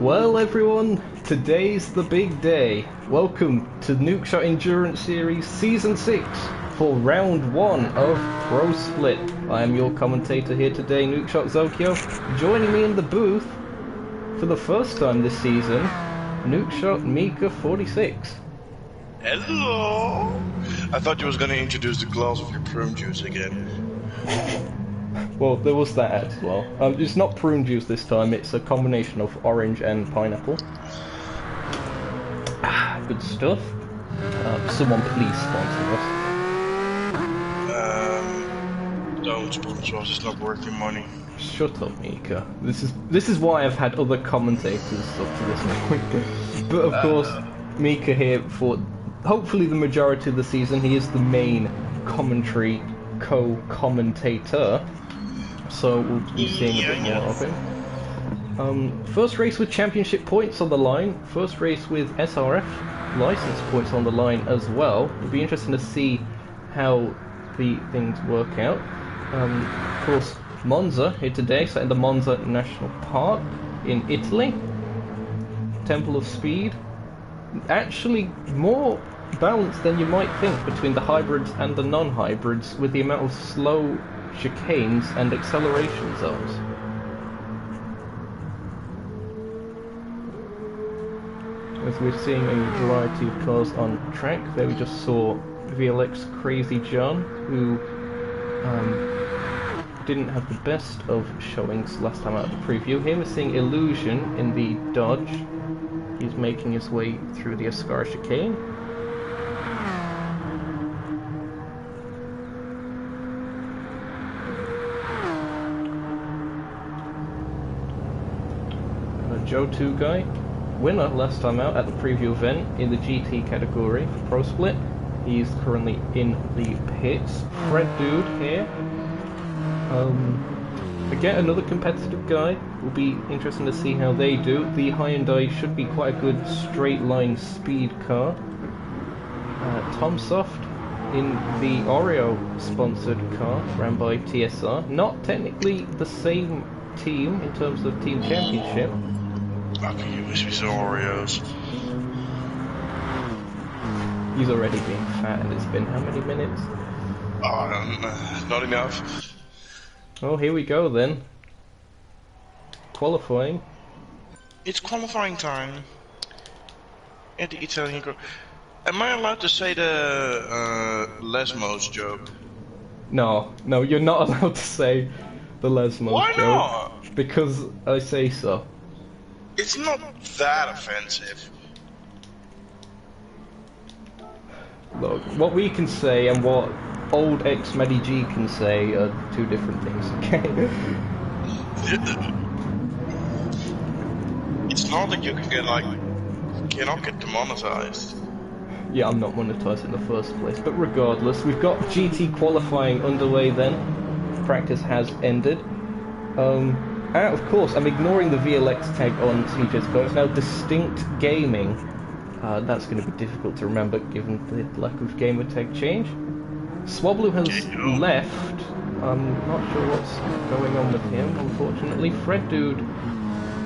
Well everyone, today's the big day. Welcome to Nukeshot Endurance Series Season 6 for Round 1 of Pro Split. I am your commentator here today, Nukeshot Zokeo. Joining me in the booth for the first time this season, Nukeshot Mika 46. Hello! I thought you was going to introduce the glass of your prune juice again. Well, there was that as well. It's not prune juice this time, it's a combination of orange and pineapple. Good stuff. Someone please sponsor us. Don't sponsor us, it's not worth your money. Shut up, Mika. This is why I've had other commentators up to this point. But of course, Mika here for hopefully the majority of the season. He is the main commentary co-commentator. So we'll be seeing a bit more of him. First race with championship points on the line. First race with SRF license points on the line as well. It'll be interesting to see how the things work out. Of course, Monza here today, set in the Monza National Park in Italy. Temple of Speed. Actually more balanced than you might think between the hybrids and the non-hybrids, with the amount of slow chicanes and acceleration zones. As we're seeing a variety of cars on track, there we just saw VLX Crazy John, who didn't have the best of showings last time out of the preview. Here we're seeing Illusion in the Dodge. He's making his way through the Ascar chicane. Joe 2 guy, winner last time out at the preview event in the GT category for Pro Split. He's currently in the pits. Fred Dude here. Again, another competitive guy. Will be interesting to see how they do. The Hyundai should be quite a good straight line speed car. Tom Soft in the Oreo sponsored car ran by TSR. Not technically the same team in terms of team championship. Okay, you wish me some Oreos. He's already being fat and it's been how many minutes? Oh, not enough. Oh, here we go then. Qualifying. It's qualifying time. At the Italian girl. Am I allowed to say the Lesmos joke? No, you're not allowed to say the Lesmos Why joke. Why not? Because I say so. It's not that offensive. Look, what we can say and what old ex-Medi G can say are two different things, okay? It's not that you can get, cannot get demonetized. Yeah, I'm not monetized in the first place, but regardless, we've got GT qualifying underway then. Practice has ended. And of course, I'm ignoring the VLX tag on CJ's car. It's now Distinct Gaming. That's going to be difficult to remember given the lack of gamer tag change. Swablu has left. I'm not sure what's going on with him, unfortunately. Fred Dude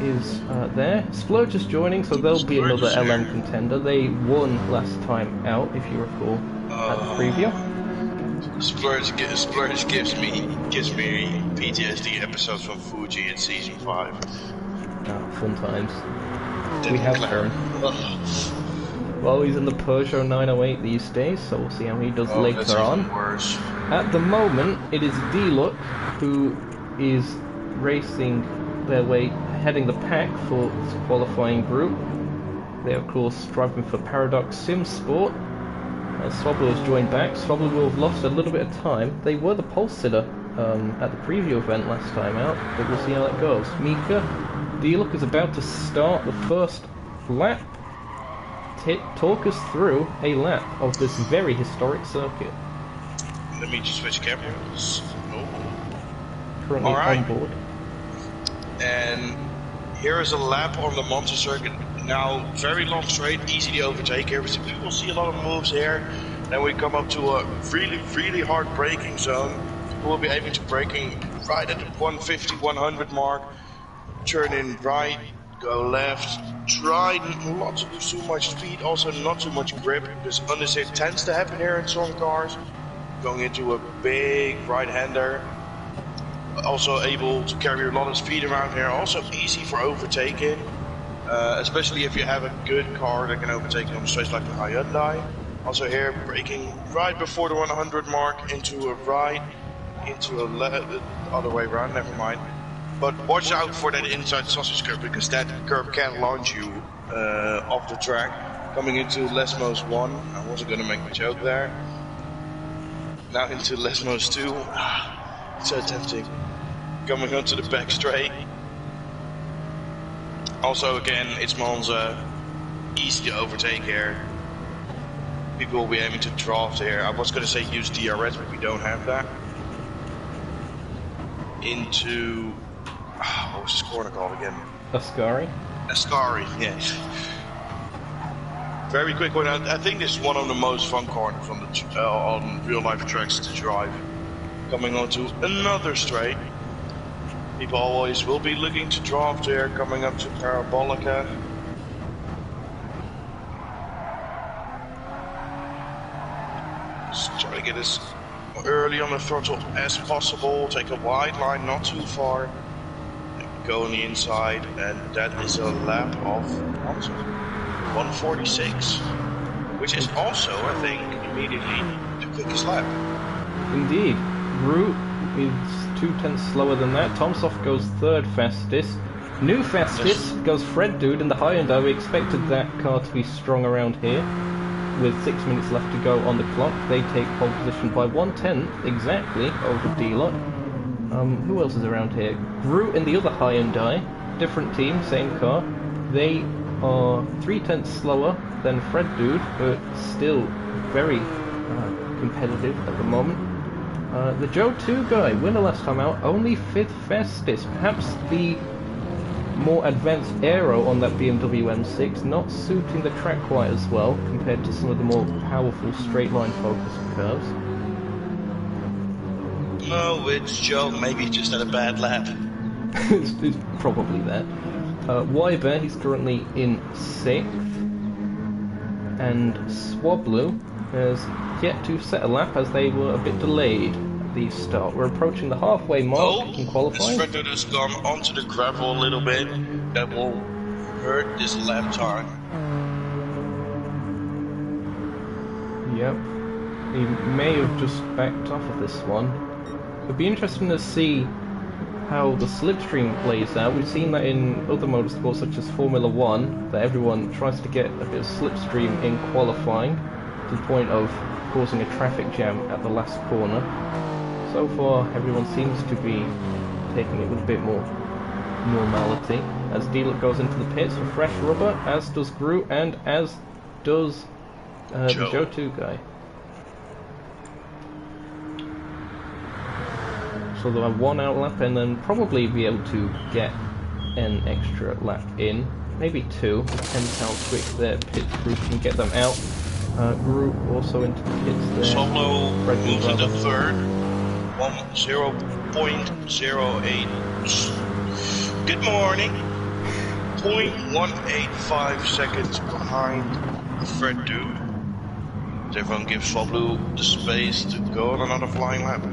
is there. Splurge is joining, so there'll be another LM contender. They won last time out, if you recall, at the preview. Splurge gives me PTSD episodes from Fuji in season 5. Fun times. We have fun. Well, he's in the Peugeot 908 these days, so we'll see how he does later on. Worse. At the moment, it is D-Look who is racing their way, heading the pack for this qualifying group. They are, of course, driving for Paradox Sim Sport. Swablu has joined back. Swablu will have lost a little bit of time. They were the pole sitter at the preview event last time out, but we'll see how that goes. Mika, D-Look is about to start the first lap. Talk us through a lap of this very historic circuit. Let me just switch cameras. Currently on board. And here is a lap on the Monza circuit. Now, very long straight, easy to overtake here. People see a lot of moves here. Then we come up to a really hard braking zone. People will be aiming to braking right at the 150, 100 mark. Turn in right, Go left. Try not to lose too much speed, also not too much grip, because understeer tends to happen here in some cars. Going into a big right-hander. Also able to carry a lot of speed around here. Also easy for overtaking. Especially if you have a good car that can overtake on straights like the Hyundai. Also here, braking right before the 100 mark, into a right, into a left, the other way around, never mind. But watch out for that inside sausage curb, because that curb can launch you off the track. Coming into Lesmos 1, I wasn't going to make a joke there. Now into Lesmos 2, so tempting. Coming onto the back straight. Also again, it's Monza, easy to overtake here. People will be aiming to draft here. I was going to say use DRS, but we don't have that. Into... what was this corner called again? Ascari? Ascari, yes. Very quick one. I think this is one of the most fun corners on real life tracks to drive. Coming onto another straight. People always will be looking to draft here, coming up to Parabolica. Just try to get as early on the throttle as possible. Take a wide line, not too far. Go on the inside, and that is a lap of 146, which is also, I think, immediately the quickest lap. Indeed. Root is 2/10 slower than that. Tomsoff goes third fastest. New fastest goes Fred Dude in the Hyundai. We expected that car to be strong around here. With 6 minutes left to go on the clock, they take pole position by 1/10 exactly over D-Lot. Who else is around here? Groot in the other Hyundai, different team, same car. They are 3/10 slower than Fred Dude, but still very competitive at the moment. The Joe 2 guy, winner last time out, only 5th fastest. Perhaps the more advanced aero on that BMW M6 not suiting the track quite as well compared to some of the more powerful straight line focused curves. No, it's Joe. Maybe he just had a bad lap. it's probably that. Wyber, he's currently in 6th. And Swablu has yet to set a lap as they were a bit delayed at the start. We're approaching the halfway mark in qualifying. This Fred has gone onto the gravel a little bit. That will hurt this lap time. Yep. He may have just backed off of this one. It'll be interesting to see how the slipstream plays out. We've seen that in other motorsports such as Formula 1, that everyone tries to get a bit of slipstream in qualifying to the point of causing a traffic jam at the last corner. So far, everyone seems to be taking it with a bit more normality. As D-Lot goes into the pits for fresh rubber, as does Groot, and as does the Joe 2 guy. So they'll have one out lap and then probably be able to get an extra lap in. Maybe 2, depends how quick their pit crew can get them out. Groot also into the pits there. Solo moves into third. 0.08. Good morning. 0.185 seconds behind Fred Dude. Everyone gives Swablu the space to go on another flying lap.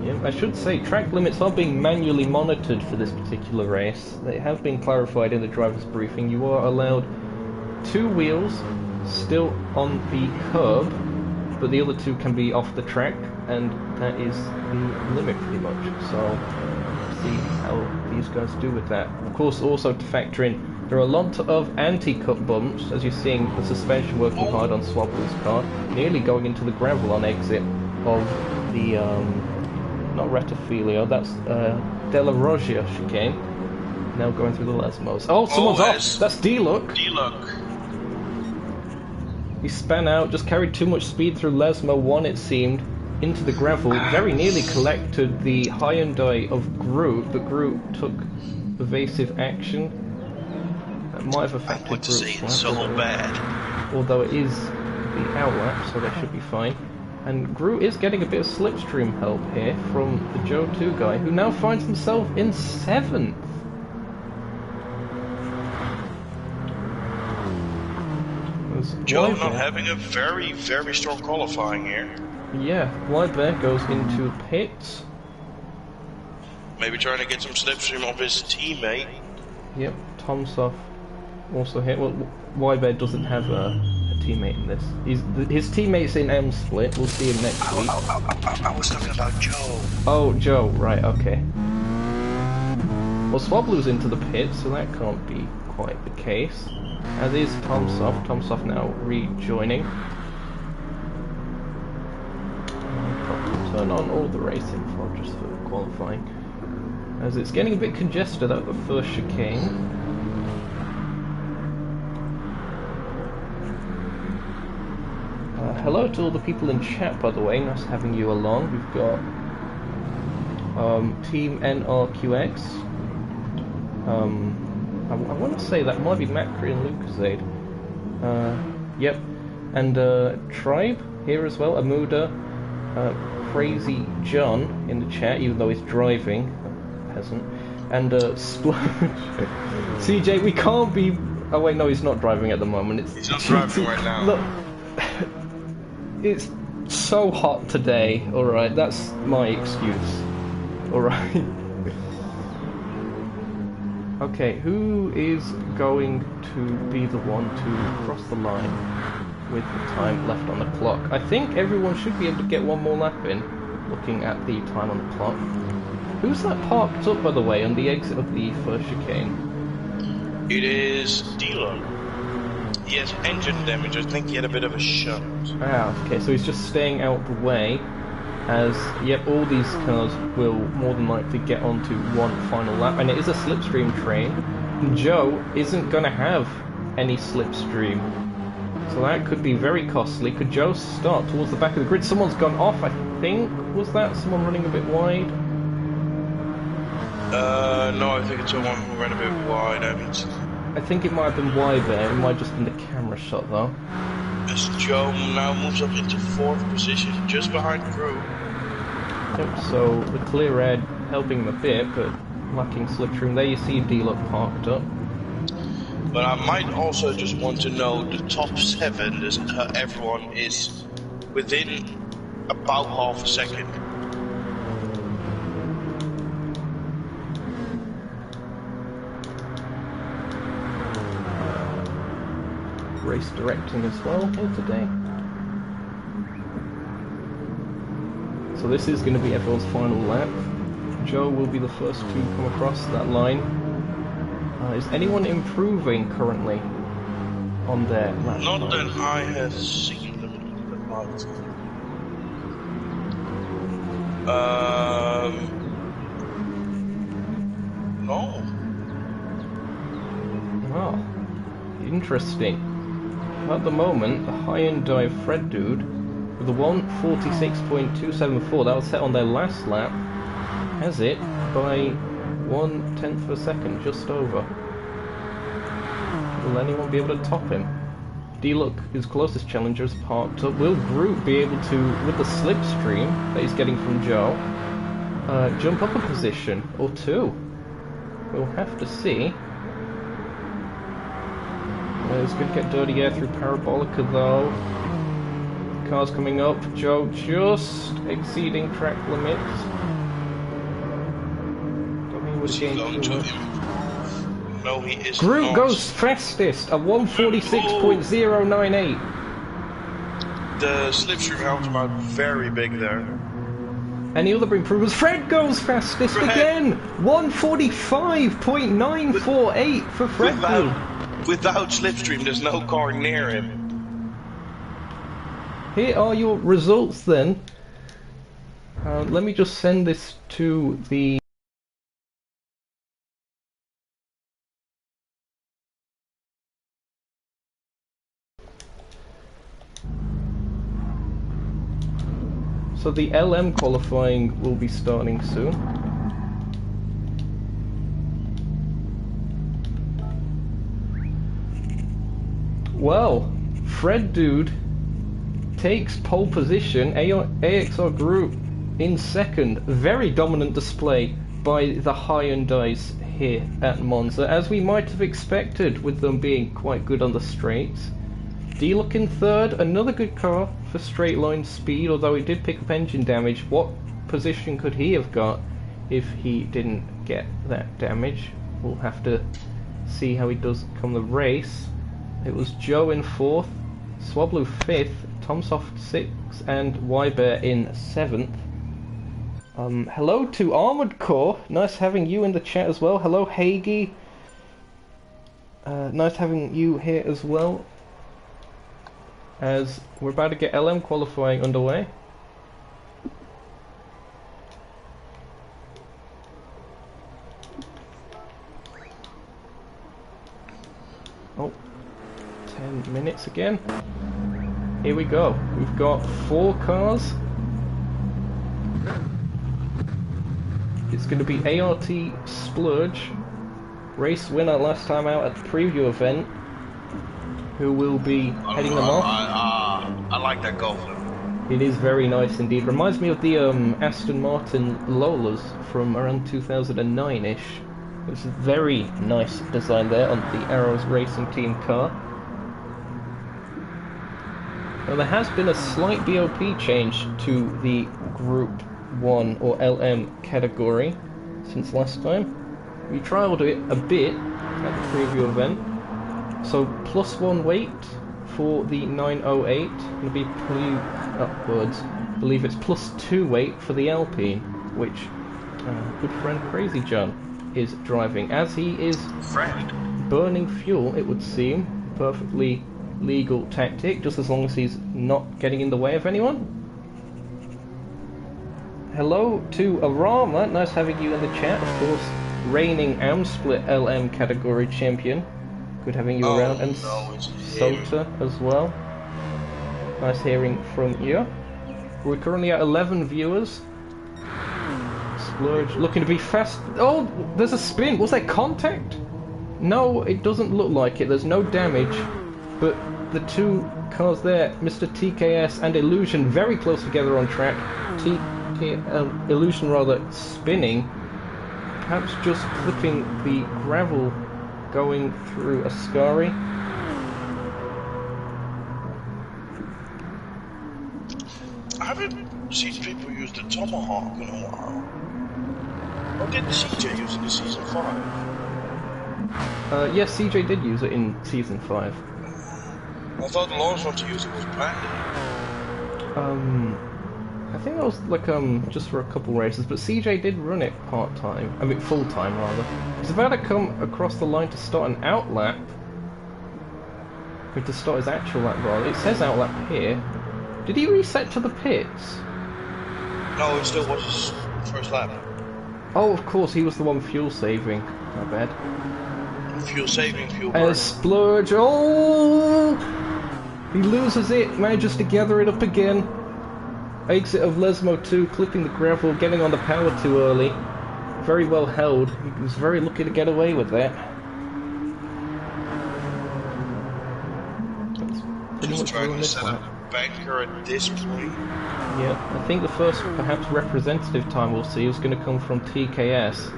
Yeah, I should say track limits are being manually monitored for this particular race. They have been clarified in the driver's briefing. You are allowed 2 wheels still on the curb, but the other 2 can be off the track, and that is the limit pretty much. So, see how these guys do with that. Of course, also to factor in, there are a lot of anti-cut bumps, as you're seeing the suspension working hard on Swablu's car, nearly going into the gravel on exit of the, not Retafilio, that's Della Roggia chicane. Now going through the Lesmos. Oh, someone's off! That's D-Luck! D-Luck. He span out, just carried too much speed through Lesmo 1, it seemed, into the gravel, very nearly collected the Hyundai of Groot, but Groot took evasive action. That might have affected Groot's lap, so bad. although it is the outlap, so that should be fine. And Groot is getting a bit of slipstream help here from the Joe 2 guy, who now finds himself in 7th. as Joe Wybear, not having a very, very strong qualifying here. yeah, Wybear goes into pits. Maybe trying to get some slipstream off his teammate. Yep, Tomsoff also hit. Well, Wybear doesn't have a teammate in this. His teammate's in M Split. We'll see him next week. I was talking about Joe. Oh, Joe, right, okay. Well, Swablu's into the pit, so that can't be quite the case. As is Tomsoff. Tomsoff now rejoining. I'll probably turn on all the racing for just for qualifying, as it's getting a bit congested at the first chicane. Hello to all the people in chat, by the way. Nice having you along. We've got Team NRQX. I want to say that might be Macri and Lucasade. Yep. And Tribe here as well. Amuda. Crazy John in the chat, even though he's driving. Peasant. And Splurge. CJ, we can't be... Oh wait, no, he's not driving at the moment. He's not driving right now. Look, it's so hot today. Alright, that's my excuse. Alright. Okay, who is going to be the one to cross the line with the time left on the clock? I think everyone should be able to get one more lap in, looking at the time on the clock. Who's that parked up, by the way, on the exit of the first chicane? It is Dealer. He has engine damage. I think he had a bit of a shunt. Ah, okay, so he's just staying out the way, as, yep, all these cars will more than likely get onto one final lap, and it is a slipstream train, and Joe isn't going to have any slipstream, so that could be very costly. Could Joe start towards the back of the grid? Someone's gone off, I think. Was that someone running a bit wide? No, I think it's someone who ran a bit wide. I think it might have been Wybear. It might have just been the camera shot, though. As Joe now moves up into 4th position, just behind Crew. Yep, so the clear air helping him a bit, but lacking slipstream. There you see D-Lock parked up. But I might also just want to know the top 7, everyone is within about half a second. Race directing as well here today. So this is going to be everyone's final lap. Joe will be the first to come across that line. Is anyone improving currently on their lap? Not that I have seen them. No. Oh, interesting. At the moment, the Hyundai Fred Dude with the 1:46.274, that was set on their last lap, has it by 1/10 of a second, just over. Will anyone be able to top him? D-Look, his closest challenger, is parked up. Will Groot be able to, with the slipstream that he's getting from Joe, jump up a position or two? We'll have to see. It's going to get dirty air through Parabolica though. The car's coming up. Joe just exceeding track limits. Is he going to him? No, he is Groot not. goes fastest at 1:46.098. The slipstream helped him out very big there. Any other improvements? Fred goes fastest again! 1:45.948 for Fred. Without slipstream, there's no car near him. Here are your results then. Let me just send this to the... So the LM qualifying will be starting soon. Well, Fred Dude takes pole position, AXR Group in second. Very dominant display by the Hyundais here at Monza, as we might have expected with them being quite good on the straights. D-Luck in third, another good car for straight line speed, although it did pick up engine damage. What position could he have got if he didn't get that damage? We'll have to see how he does come the race. It was Joe in fourth, Swablu fifth, Tomsoft sixth, and Wybear in seventh. Hello to Armored Core, nice having you in the chat as well. Hello Hagee, nice having you here as well, as we're about to get LM qualifying underway. Oh, 10 minutes again. Here we go. We've got 4 cars. It's going to be ART Splurge, race winner last time out at the preview event, who will be heading them off. I like that Golf. It is very nice indeed. Reminds me of the Aston Martin Lolas from around 2009-ish. It's a very nice design there on the Arrows Racing Team car. Now there has been a slight BOP change to the Group 1 or LM category since last time. We trialled it a bit at the preview event. So +1 weight for the 908, going to be upwards. I believe it's +2 weight for the Alpine, which good friend Crazy John is driving, as he is burning fuel, it would seem. Perfectly legal tactic, just as long as he's not getting in the way of anyone. Hello to Arama, nice having you in the chat, of course, reigning Amsplit LM category champion. Good having you around, and Sota as well. Nice hearing from you. We're currently at 11 viewers. Splurge looking to be fast. Oh, there's a spin. Was that contact? No, it doesn't look like it. There's no damage. But the two cars there, Mr. TKS and Illusion, very close together on track. Illusion rather spinning. Perhaps just flipping the gravel going through Ascari. I haven't seen people use the Tomahawk in a while. Or did CJ use it in Season 5? Yes, CJ did use it in Season 5. I thought the last one to use it was Brandy. I think that was like just for a couple races, but CJ did run it part-time. I mean full-time rather. He's about to come across the line to start an outlap. Or to start his actual lap rather. It says outlap here. Did he reset to the pits? No, it still was his first lap. Oh, of course, he was the one fuel saving. My bad. Fuel saving, fuel burning. Splurge. Oh! He loses it, manages to gather it up again. Exit of Lesmo 2, clipping the gravel, getting on the power too early. Very well held. He was very lucky to get away with that. Just trying to set up a banker at this point. Yeah, I think the first perhaps representative time we'll see is going to come from TKS.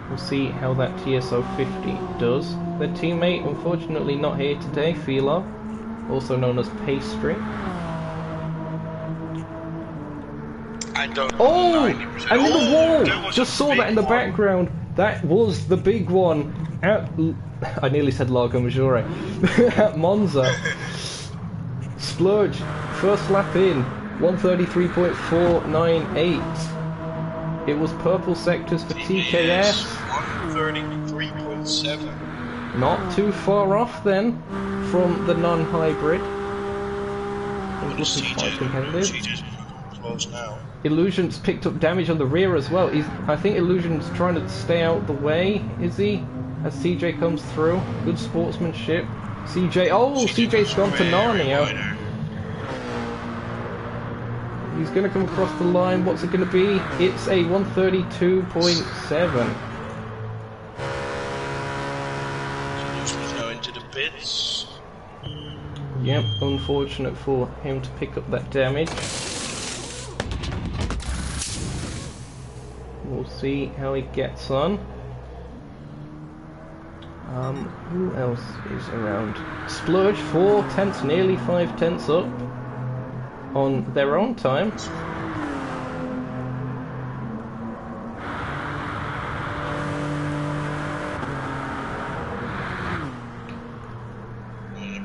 We'll see how that TSO50 does. Their teammate, unfortunately not here today, Philo, also known as Pastry. Oh! And in the wall! Just saw that in the background. That was the big one. I nearly said Largo Maggiore. At Monza. Splurge, first lap in, 133.498. It was purple sectors for TKS. 133.7. Not too far off then from the non-hybrid. Looking quite competitive. Close now. Illusion's picked up damage on the rear as well. I think Illusion's trying to stay out the way, is he? As CJ comes through. Good sportsmanship. CJ, oh, CJ's gone to Narnia. He's going to come across the line. What's it going to be? It's a 132.7. Illusion's now into the pits. Yep, unfortunate for him to pick up that damage. We'll see how he gets on. Who else is around? Splurge, 4 tenths, nearly 5 tenths up on their own time. It's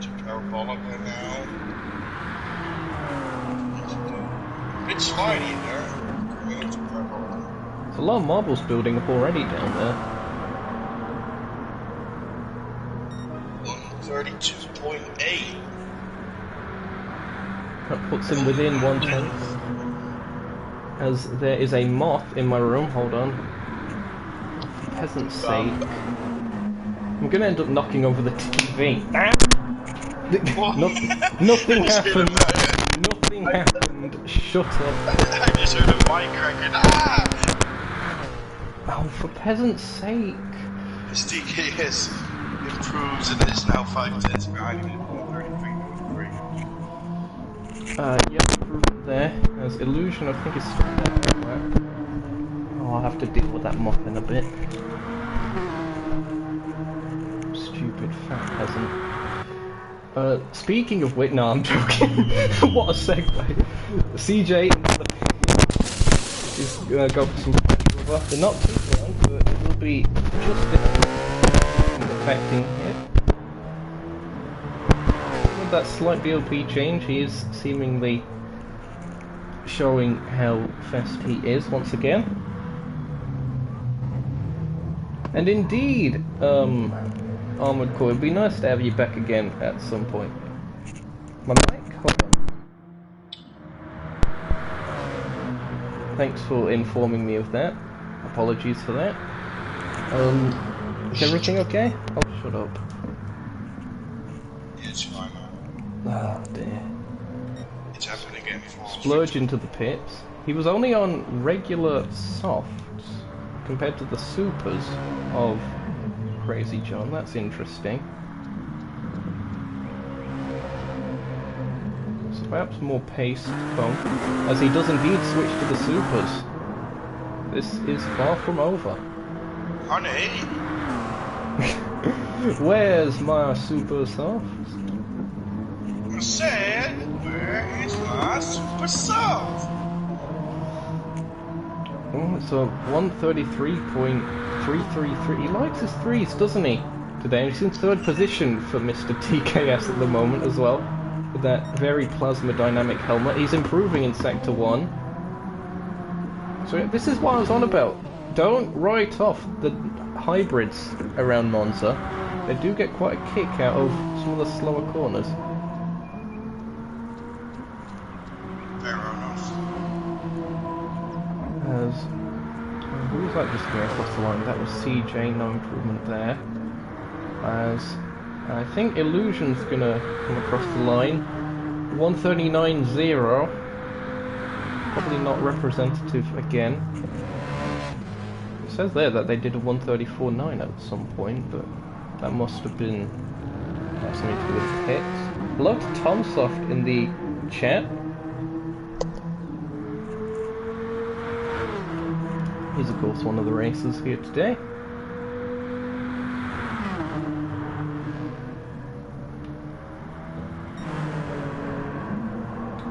a parabolic right now. It's slidey in there. It's a parabolic. There's a lot of marbles building up already down there. 132.8. That puts him within 1 tenth. As there is a moth in my room. Hold on. For peasant's sake. I'm gonna end up knocking over the TV. Nothing happened. Nothing happened. Shut up. I just heard a mic cracking. Ah! Oh, for peasant's sake. His DKS improves and is now 5 tenths behind him at 133.3. Yep, improvement there. As Illusion, I think, is still there. Oh, I'll have to deal with that moth in a bit. Stupid fat peasant. Speaking of which, no, I'm joking. What a segue. CJ is gonna go for some cover. They're not too long, but it will be just affecting him. With that slight BOP change, he is seemingly showing how fast he is once again. And indeed, Armored Core, it'd be nice to have you back again at some point. My mic? Hold on. Thanks for informing me of that. Apologies for that. Is everything okay? Oh, shut up. It's fine, man. Ah, dear. It's happening again. Splurge into the pits. He was only on regular softs compared to the supers of Crazy John. That's interesting. So perhaps more paced bump, as he does indeed switch to the supers. This is far from over. Honey! Where's my super soft? I said, where is my super soft? Oh, so 133.333. He likes his threes, doesn't he? Today, he's in third position for Mr. TKS at the moment as well, with that very plasma dynamic helmet. He's improving in Sector 1. So this is what I was on about. Don't write off the hybrids around Monza. They do get quite a kick out of some of the slower corners. As who was that just going across the line? That was CJ, no improvement there. As I think Illusion's gonna come across the line. 139.0. Probably not representative again. It says there that they did a 134.9 at some point, but that must have been something to do with pits. Hello to Tomsoft in the chat. He's of course one of the racers here today.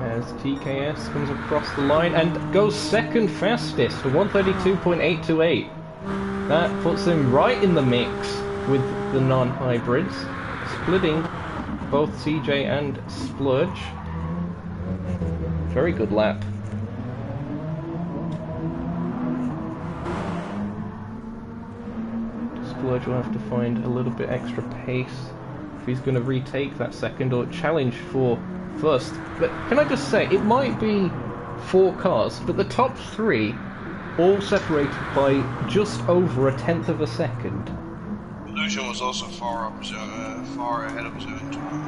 As TKS comes across the line and goes second fastest to 132.828. That puts him right in the mix with the non-hybrids, splitting both CJ and Splurge. Very good lap. Splurge will have to find a little bit extra pace if he's going to retake that second or challenge for first. But can I just say, it might be 4 cars, but the top 3 all separated by just over 1/10 of a second. Illusion was also far ahead of his own time.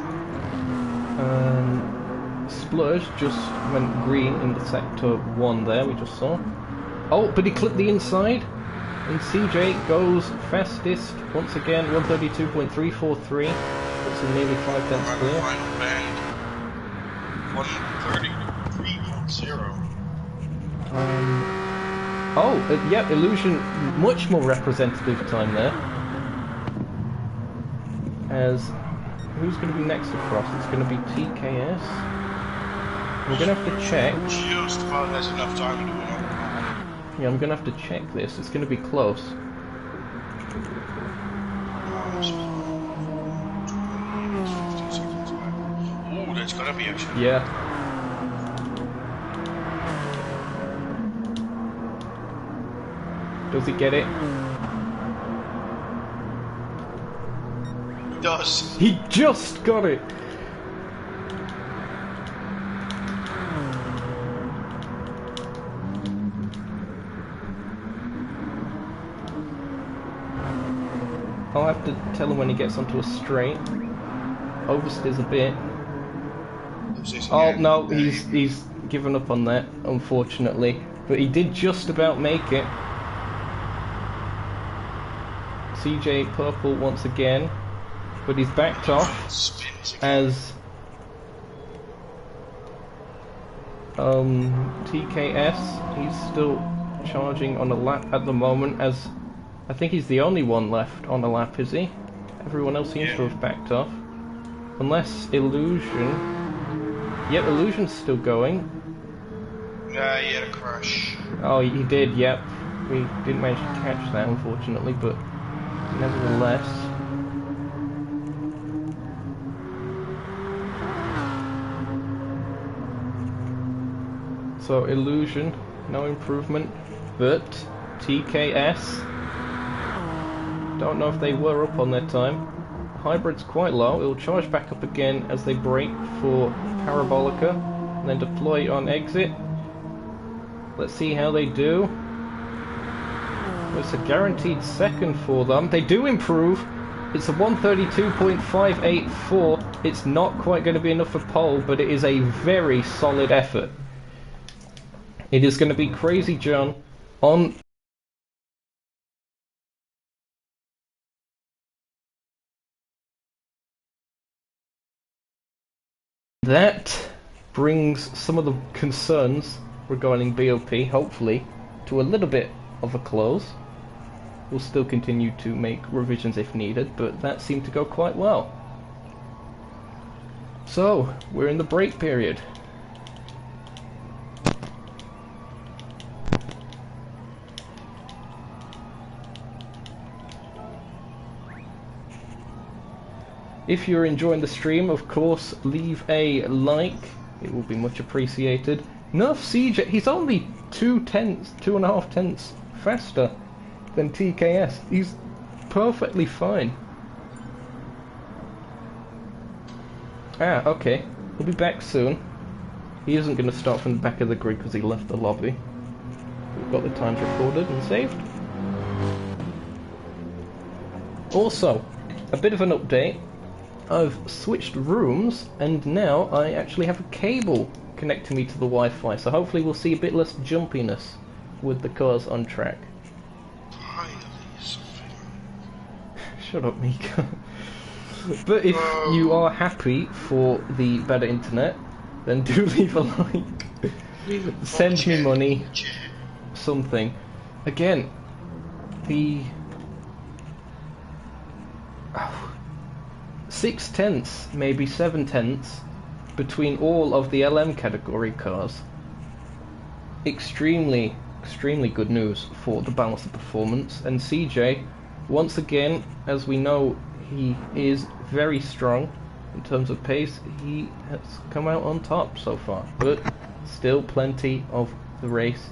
Splurge just went green in the sector 1 there, we just saw. Oh, but he clipped the inside. And CJ goes fastest once again, 132.343. That's nearly 5 tenths clear. Final bend, 133.0. Yeah, Illusion, much more representative time there. as who's going to be next across? It's going to be TKS. I'm going to have to check. Just about has enough time to do another one. Yeah, I'm going to have to check this. It's going to be close. Oh, that's gonna be actually. Yeah. Does he get it? He does. He just got it! I'll have to tell him when he gets onto a straight. Oversteers a bit. Oh no, he's given up on that, unfortunately. But he did just about make it. CJ Purple once again, but he's backed off as TKS. He's still charging on a lap at the moment, as I think he's the only one left on a lap, is he? Everyone else seems to have backed off. Unless Illusion... Yep, Illusion's still going. Yeah, he had a crash. Oh, he did, yep. We didn't manage to catch that, unfortunately, but nevertheless... So, Illusion, no improvement, but TKS... Don't know if they were up on their time. Hybrid's quite low. It'll charge back up again as they brake for Parabolica and then deploy on exit. Let's see how they do. It's a guaranteed second for them. They do improve. It's a 132.584. It's not quite going to be enough for pole, but it is a very solid effort. It is going to be Crazy John on... That brings some of the concerns regarding BOP, hopefully, to a little bit of a close. We'll still continue to make revisions if needed, but that seemed to go quite well. So, we're in the break period. If you're enjoying the stream, of course, leave a like. It will be much appreciated. Nerf CJ, he's only 2.5 tenths faster than TKS. He's perfectly fine. Ah, okay. He'll be back soon. He isn't going to start from the back of the grid because he left the lobby. We've got the times recorded and saved. Also, a bit of an update. I've switched rooms and now I actually have a cable connecting me to the Wi-Fi, so hopefully we'll see a bit less jumpiness with the cars on track. Shut up, Mika. But if you are happy for the better internet, then do leave a like. Send me money. Something. Again, the... 6 tenths, maybe 7 tenths, between all of the LM category cars. Extremely good news for the balance of performance. And CJ, once again, as we know, he is very strong in terms of pace. He has come out on top so far, but still plenty of the race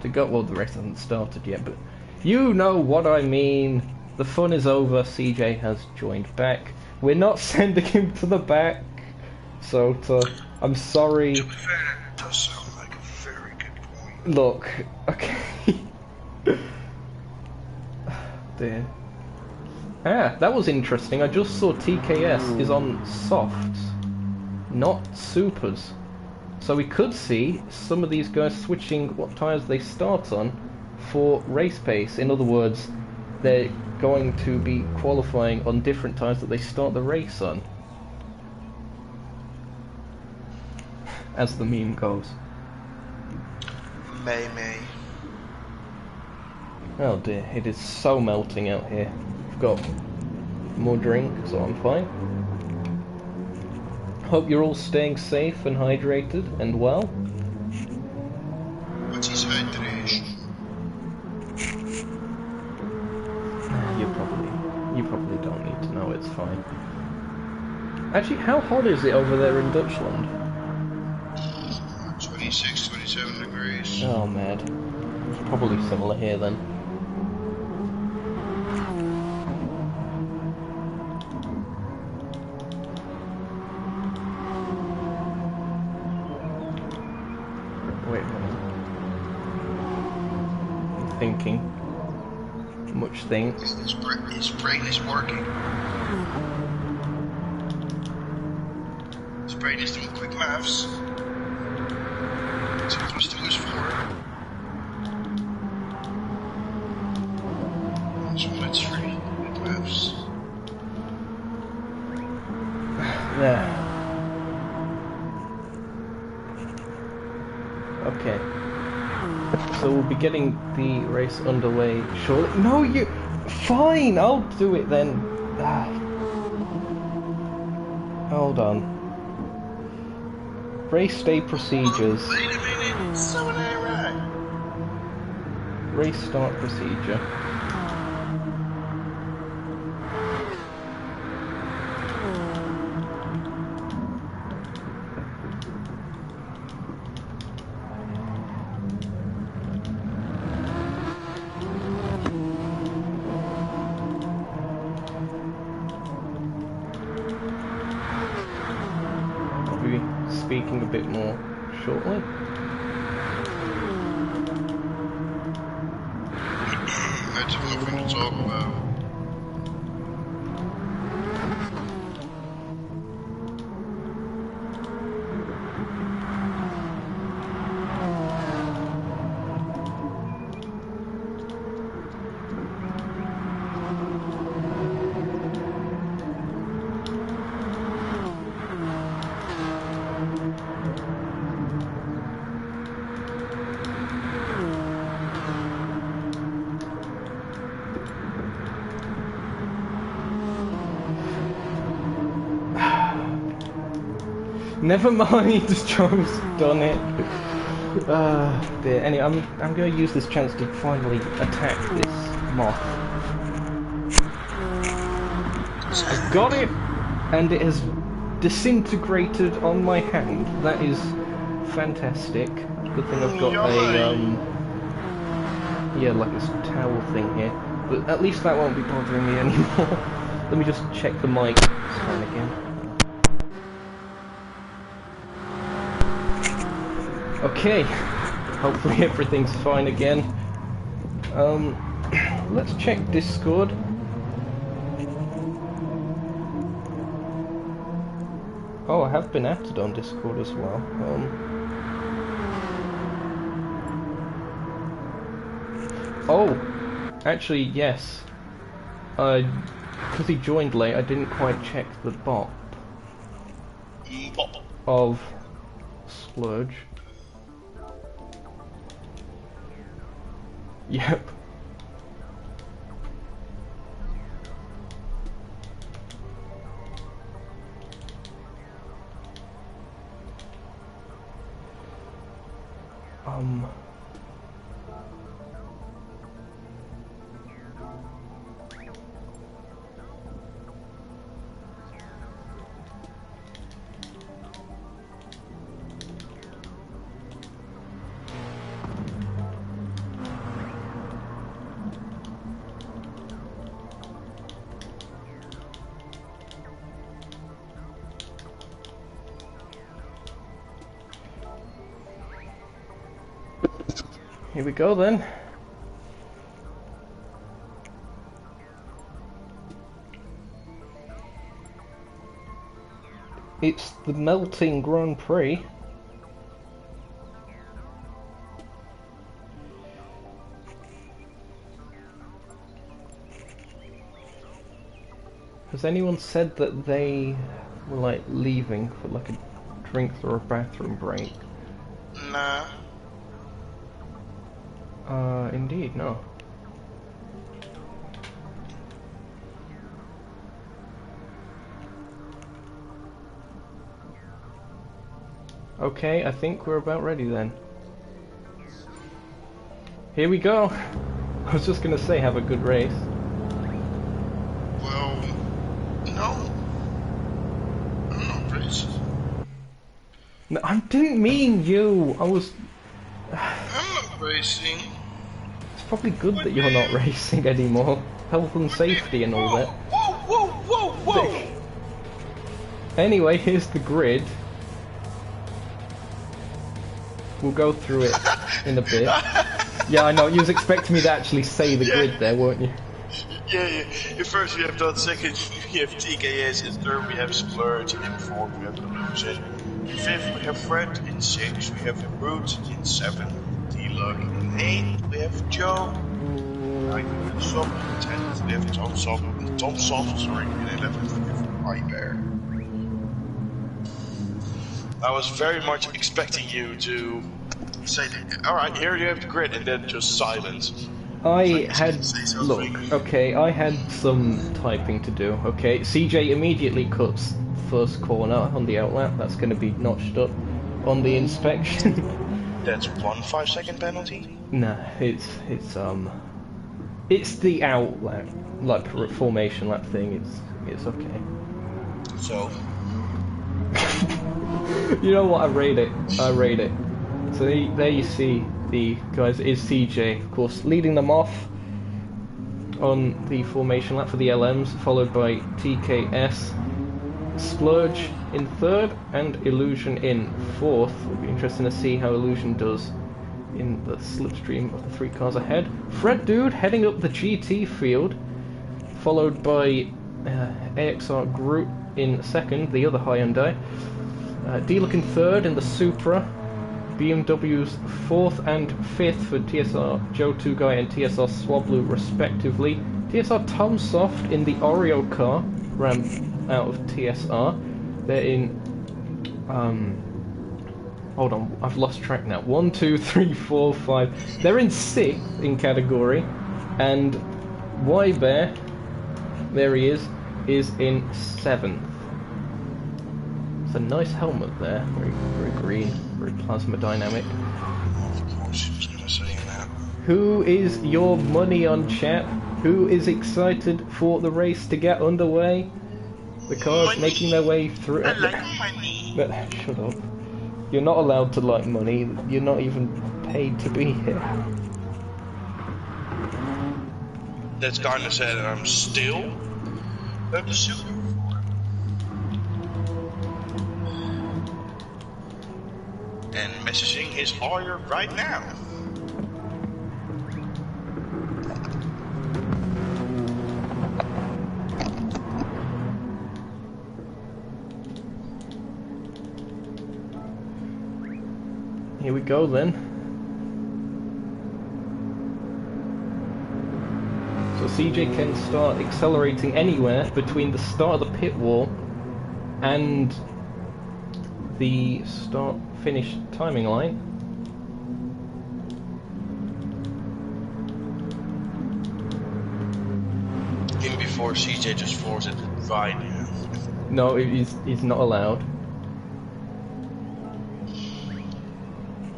to go. Well, the race hasn't started yet, but you know what I mean. The fun is over. CJ has joined back. We're not sending him to the back, so I'm sorry. To be fair, that does sound like a very good point. Look, okay. Dear. Ah, that was interesting. I just saw TKS is on softs, not supers. So we could see some of these guys switching what tyres they start on for race pace. In other words, they're going to be qualifying on different tyres that they start the race on. As the meme goes. May. Oh dear, it is so melting out here. We've got more drink, so I'm fine. Hope you're all staying safe and hydrated and well. What is hydration? You probably don't need to know, it's fine. Actually, how hot is it over there in Dutchland? 26, 27 degrees. Oh, mad. It's probably similar here then. Wait a minute. I'm thinking. Much things. His brain is working. His brain is doing quick maths. 2 plus 2 is 4. So that's 3. Quick maths. There. Okay. So we'll be getting the race underway shortly. No, you... Fine, I'll do it then. Hold on. Race day procedures. Wait a minute, so an error. Race start procedure. Speaking a bit more shortly. That's nothing to talk about. Never mind, Joe's done it. Dear. Anyway, I'm going to use this chance to finally attack this moth. I've got it, and it has disintegrated on my hand. That is fantastic. Good thing I've got a yeah, like this towel thing here. But at least that won't be bothering me anymore. Let me just check the mic. It's fine again. Okay, hopefully everything's fine again. Let's check Discord. Oh, I have been added on Discord as well. Oh, actually, yes. Because he joined late, I didn't quite check the bot of Splurge. Yep. Here we go then. It's the melting Grand Prix. Has anyone said that they were like leaving for like a drink or a bathroom break? Nah. Indeed, no. Okay, I think we're about ready then. Here we go. I was just gonna say, have a good race. Well, no. I'm not racing. No, I didn't mean you. I was... I'm not racing. It's probably good that you're not racing anymore. Health and safety and all that. Whoa, whoa, whoa, whoa! Anyway, here's the grid. We'll go through it in a bit. Yeah, I know, you was expecting me to actually say the grid there, weren't you? Yeah. In first we have done, second we have TKS, in third we have Splurge, and in fourth we have Illusion. In fifth we have Fred, in sixth we have Root, in seventh D-Luck, in eighth we have Joe, in ninth we have Sob, in 10th we have Tom Soft, in 11th we have iBear. I was very much expecting you to say, alright, here you have the grid, and then just silence. I had some typing to do, okay? CJ immediately cuts first corner on the outlet, that's going to be notched up on the inspection. That's 1 5-second penalty? Nah, it's the outlet, like formation lap thing, it's okay. So? You know what, I rate it. So there you see the guys, it is CJ, of course, leading them off on the formation lap for the LMs, followed by TKS, Splurge in third, and Illusion in fourth. It'll be interesting to see how Illusion does in the slipstream of the 3 cars ahead. Fred Dude heading up the GT field, followed by AXR Groot in second, the other Hyundai. D-Luck in third in the Supra. BMW's 4th and 5th for TSR Joe 2 Guy and TSR Swablu respectively. TSR Tom Soft in the Oreo car ran out of TSR. They're in hold on, I've lost track now. 1, 2, 3, 4, 5. They're in 6th in category, and Y-Bear, there he is in 7th. It's a nice helmet there, very green, very plasma dynamic. Of course she was going to say that. Who is your money on, chat? Who is excited for the race to get underway? The cars making their way through. I like money. But shut up. You're not allowed to like money. You're not even paid to be here. That's kind of sad, and I'm still at the super. And messaging his lawyer right now. Here we go then. So CJ can start accelerating anywhere between the start of the pit wall and the start-finish timing line. Even before CJ just forced it right now. No, he's not allowed.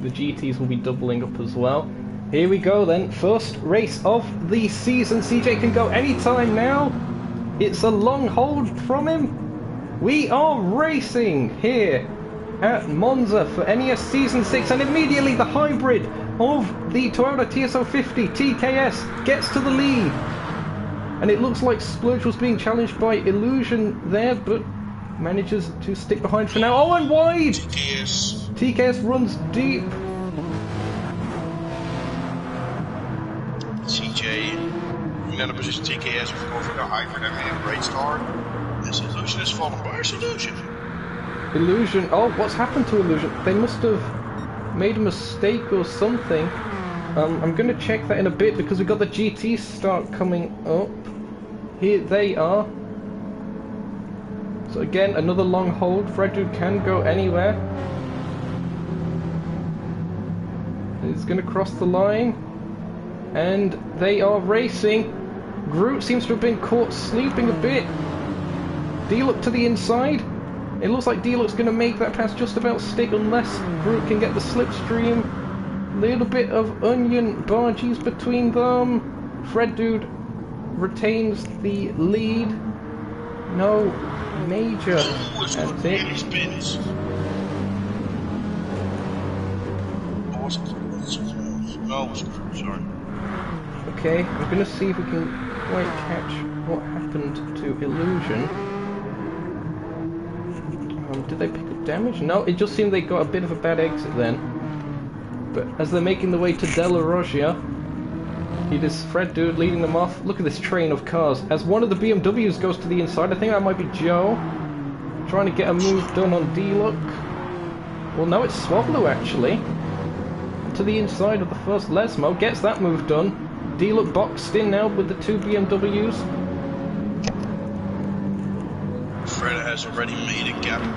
The GTs will be doubling up as well. Here we go then, first race of the season. CJ can go anytime now. It's a long hold from him. We are racing here at Monza for NES Season 6, and immediately the hybrid of the Toyota TS050 TKS gets to the lead. And it looks like Splurge was being challenged by Illusion there, but manages to stick behind for now. Oh, and wide! TKS runs deep. CJ in another position. TKS of course with a hybrid and a great start. This Illusion is fallen by Illusion. Illusion, oh, what's happened to Illusion? They must have made a mistake or something. I'm going to check that in a bit because we've got the GT start coming up. Here they are. So again, another long hold. Freddu can go anywhere. He's going to cross the line. And they are racing. Groot seems to have been caught sleeping a bit. D-Luck to the inside. It looks like D-Luck's going to make that pass just about stick unless Groot can get the slipstream. Little bit of onion barges between them. Fred Dude retains the lead. No major. That's it. No, sorry. Okay, I'm going to see if we can quite catch what happened to Illusion. Did they pick up damage? No, it just seemed they got a bit of a bad exit then. But as they're making their way to Della Roggia, it is Fred Dude leading them off. Look at this train of cars. As one of the BMWs goes to the inside, I think that might be Joe, trying to get a move done on D-Luck. Well, no, it's Swablu actually. To the inside of the first Lesmo, gets that move done. D-Luck boxed in now with the two BMWs. Fred has already made a gap of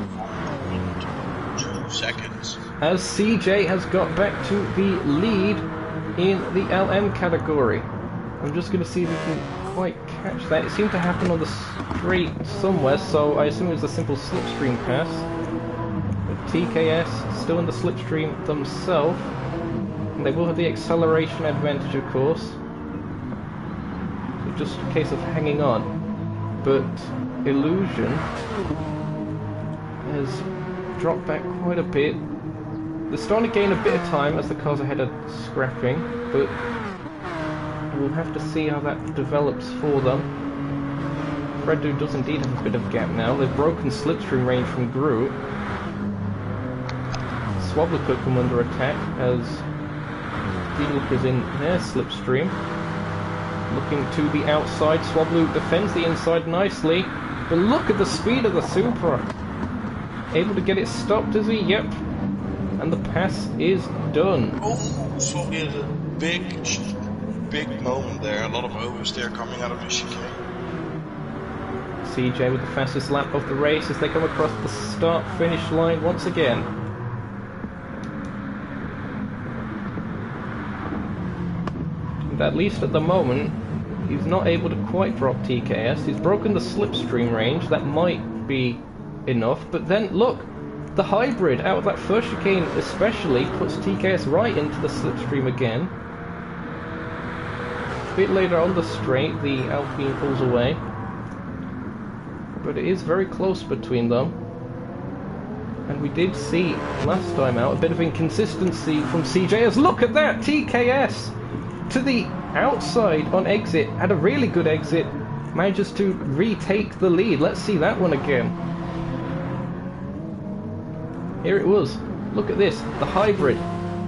2 seconds. As CJ has got back to the lead in the LM category. I'm just going to see if we can quite catch that. It seemed to happen on the straight somewhere, so I assume it was a simple slipstream pass. But TKS still in the slipstream themselves. And they will have the acceleration advantage, of course. So just a case of hanging on. But Illusion has dropped back quite a bit. They're starting to gain a bit of time as the cars ahead are scrapping, but we'll have to see how that develops for them. Fred Dude does indeed have a bit of a gap now. They've broken slipstream range from Groot. Swablu could come under attack as D-Luck is in their slipstream. Looking to the outside, Swablu defends the inside nicely, but look at the speed of the Supra. Able to get it stopped, is he? Yep. And the pass is done. Oh, Swablu had a big moment there. A lot of oversteer coming out of the chicane. CJ with the fastest lap of the race as they come across the start-finish line once again. And at least at the moment, he's not able to quite drop TKS. He's broken the slipstream range. That might be enough. But then, look, the hybrid out of that first chicane especially puts TKS right into the slipstream again. A bit later on the straight, the Alpine pulls away. But it is very close between them. And we did see last time out a bit of inconsistency from CJ as look at that! TKS to the outside on exit, had a really good exit, manages to retake the lead. Let's see that one again. Here it was. Look at this, the hybrid.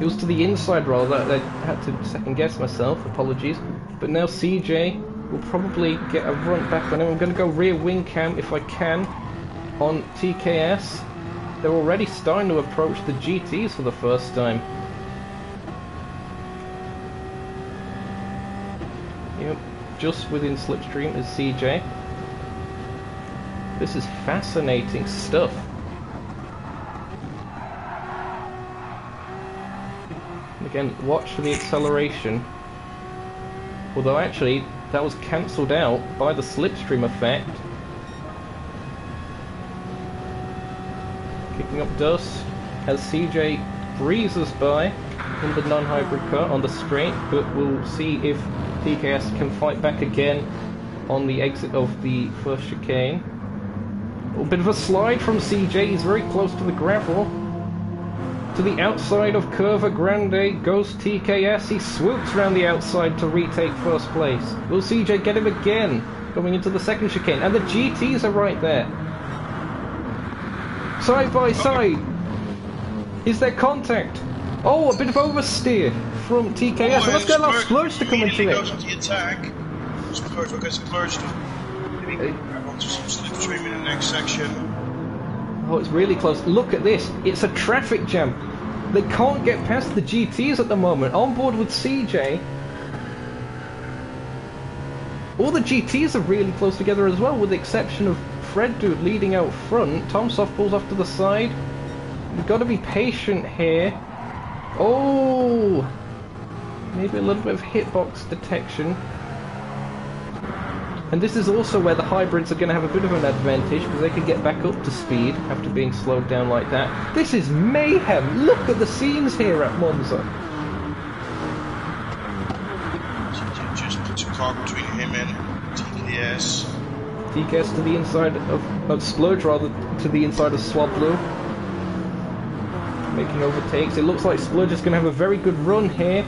It was to the inside rather. I had to second guess myself, apologies. But now CJ will probably get a run back on him. I'm going to go rear wing cam if I can on TKS. They're already starting to approach the GTs for the first time. Yep, just within slipstream is CJ. This is fascinating stuff. Again, watch for the acceleration. Although actually, that was cancelled out by the slipstream effect. Kicking up dust as CJ breezes by in the non-hybrid car on the straight, but we'll see if TKS can fight back again on the exit of the first chicane. A little bit of a slide from CJ, he's very close to the gravel. To the outside of Curva Grande goes TKS. He swoops around the outside to retake first place. Will CJ get him again going into the second chicane? And the GTs are right there. Side by side. Is there contact? Oh, a bit of oversteer from TKS. So let's get our Splurge to come into it. Goes into the attack. Splurge will get Splurge to grab onto some slipstream in the next section. Oh, it's really close. Look at this. It's a traffic jam. They can't get past the GTs at the moment. On board with CJ. All the GTs are really close together as well, with the exception of Fred Dude leading out front. Tomsoft pulls off to the side. We've got to be patient here. Oh! Maybe a little bit of hitbox detection. And this is also where the hybrids are going to have a bit of an advantage, because they can get back up to speed after being slowed down like that. This is mayhem! Look at the scenes here at Monza! Just puts a car between him and TKS. TKS to the inside of Splurge, rather to the inside of Swablu. Making overtakes. It looks like Splurge is going to have a very good run here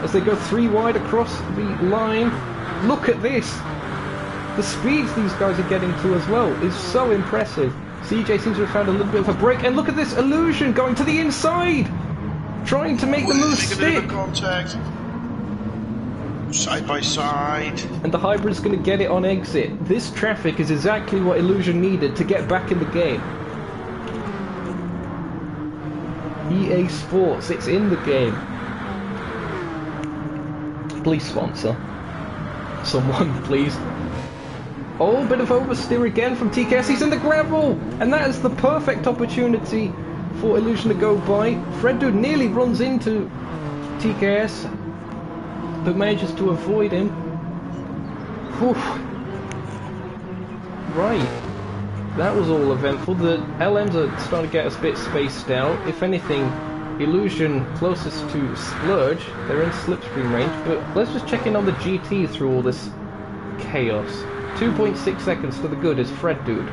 as they go 3 wide across the line. Look at this! The speeds these guys are getting to as well is so impressive. CJ seems to have found a little bit of a break, and look at this illusion going to the inside! Trying to make the move stick! Contact. Side by side. And the hybrid's going to get it on exit. This traffic is exactly what Illusion needed to get back in the game. EA Sports, it's in the game. Please sponsor. Someone, please. Oh, bit of oversteer again from TKS. He's in the gravel! And that is the perfect opportunity for Illusion to go by. Fred Dude nearly runs into TKS, but manages to avoid him. Whew. Right. That was all eventful. The LMs are starting to get a bit spaced out. If anything, Illusion closest to Splurge, they're in slipstream range, but let's just check in on the GT through all this chaos. 2.6 seconds to the good is Fred Dude.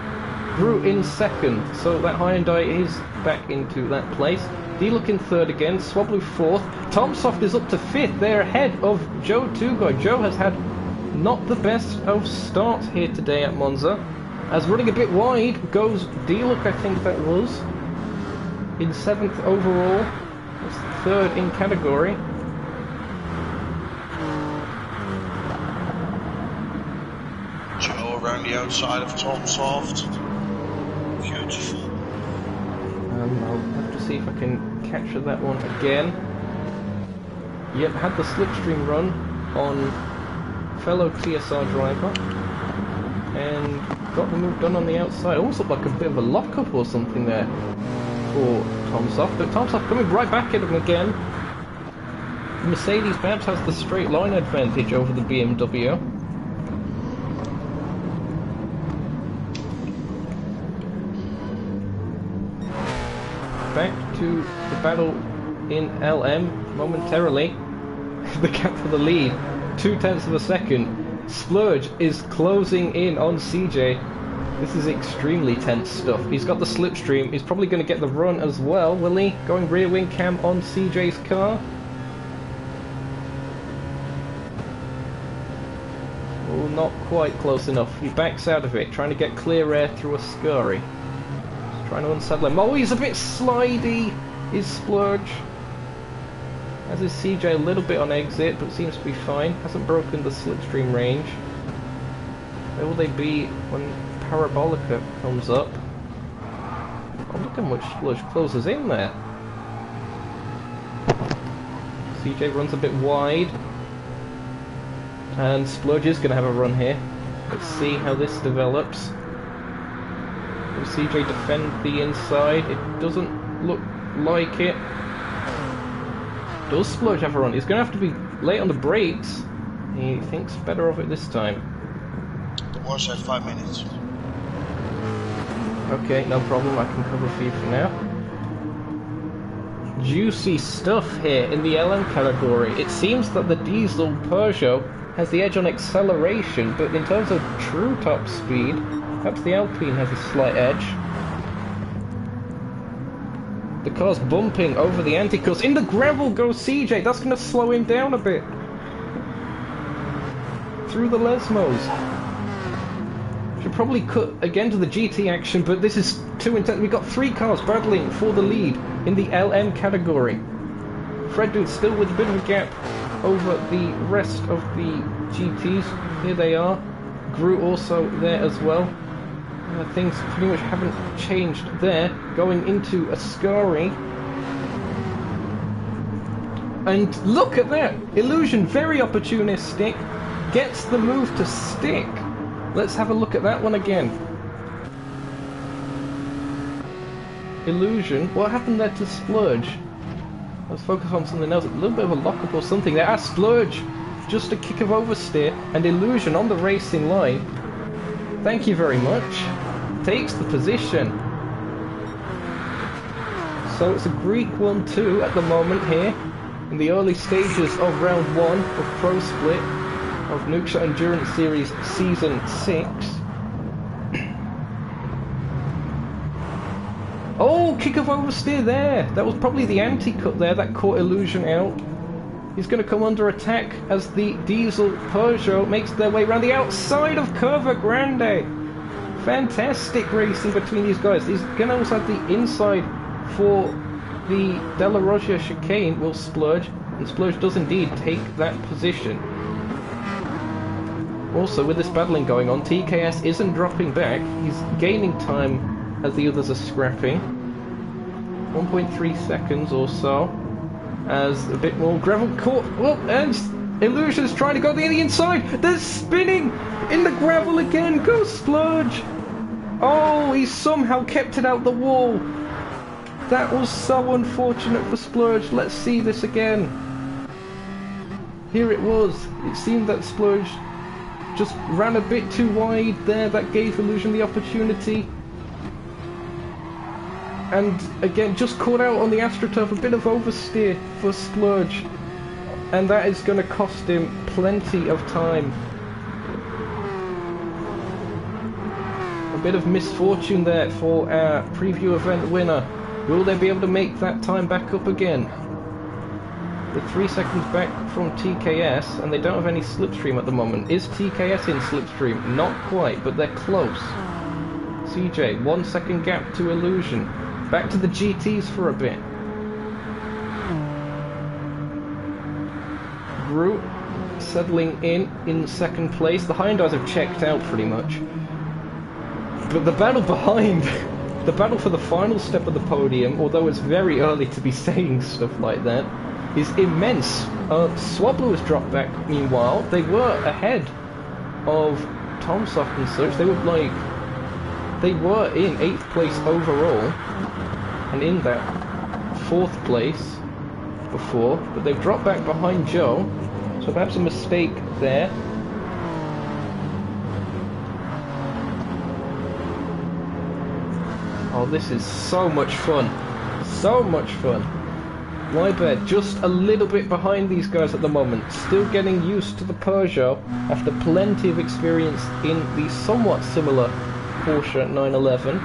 Gru in second, so that Hyundai is back into that place. D-Look in third again, Swablu fourth. Tomsoft is up to fifth, they're ahead of Joe Tugoi. Joe has had not the best of starts here today at Monza. As running a bit wide goes D-Look, I think that was. In 7th overall, that's third in category. Joe around the outside of Tomsoft. Beautiful. I'll have to see if I can capture that one again. Yep, had the slipstream run on fellow TSR driver. And got the move done on the outside. Almost looked like a bit of a lockup or something there for Tomsoft, but Tomsoft coming right back at him again. Mercedes perhaps has the straight line advantage over the BMW. Back to the battle in LM momentarily. The gap for the lead, 0.2 of a second. Splurge is closing in on CJ. This is extremely tense stuff. He's got the slipstream. He's probably going to get the run as well, will he? Going rear wing cam on CJ's car. Oh, not quite close enough. He backs out of it, trying to get clear air through a scurry. Just trying to unsaddle him. Oh, he's a bit slidey, is Splurge. As is CJ, a little bit on exit, but seems to be fine. Hasn't broken the slipstream range. Where will they be when Parabolica comes up? Oh, look how much Splurge closes in there. CJ runs a bit wide. And Splurge is going to have a run here. Let's see how this develops. Will CJ defend the inside? It doesn't look like it. Does Splurge have a run? He's going to have to be late on the brakes. He thinks better of it this time. The wash at 5 minutes. Okay, no problem. I can cover for you for now. Juicy stuff here in the LM category. It seems that the diesel Peugeot has the edge on acceleration, but in terms of true top speed, perhaps the Alpine has a slight edge. The car's bumping over the anti-course. In the gravel goes CJ. That's going to slow him down a bit. Through the Lesmos. Should probably cut again to the GT action, but this is too intense. We've got 3 cars battling for the lead in the LM category. Fred Dude still with a bit of a gap over the rest of the GTs. Here they are. Gru also there as well. Things pretty much haven't changed there. Going into a scurry. And look at that! Illusion, very opportunistic. Gets the move to stick. Let's have a look at that one again. Illusion. What happened there to Splurge? Let's focus on something else. A little bit of a lockup or something there. Ah, Splurge just a kick of oversteer, and Illusion on the racing line. Thank you very much. Takes the position. So it's a Greek 1-2 at the moment here, in the early stages of round 1 of Pro Split of Nukeshot Endurance Series Season 6. Oh, kick of oversteer there. That was probably the anti-cut there that caught Illusion out. He's going to come under attack as the Diesel Peugeot makes their way around the outside of Curva Grande. Fantastic racing between these guys. He's going to also have the inside for the Della Roggia chicane will Splurge, and Splurge does indeed take that position. Also, with this battling going on, TKS isn't dropping back. He's gaining time as the others are scrapping. 1.3 seconds or so. As a bit more gravel caught. Oh, and Illusion's trying to go to the inside. They're spinning in the gravel again. Go Splurge. Oh, he somehow kept it out the wall. That was so unfortunate for Splurge. Let's see this again. Here it was. It seemed that Splurge just ran a bit too wide there. That gave Illusion the opportunity. And again, just caught out on the AstroTurf, a bit of oversteer for Splurge. And that is going to cost him plenty of time. A bit of misfortune there for our preview event winner. Will they be able to make that time back up again? They're 3 seconds back from TKS, and they don't have any slipstream at the moment. Is TKS in slipstream? Not quite, but they're close. CJ, 1 second gap to Illusion. Back to the GTs for a bit. Groot settling in second place. The Hyundais have checked out pretty much. But the battle behind, the battle for the final step of the podium, although it's very early to be saying stuff like that, is immense. Swablu has dropped back meanwhile. They were ahead of Tomsoft and such. They were in 8th place overall, and in that 4th place before, but they've dropped back behind Joe, so perhaps a mistake there. Oh, this is so much fun. So much fun. Liebert just a little bit behind these guys at the moment, still getting used to the Peugeot after plenty of experience in the somewhat similar Porsche 911.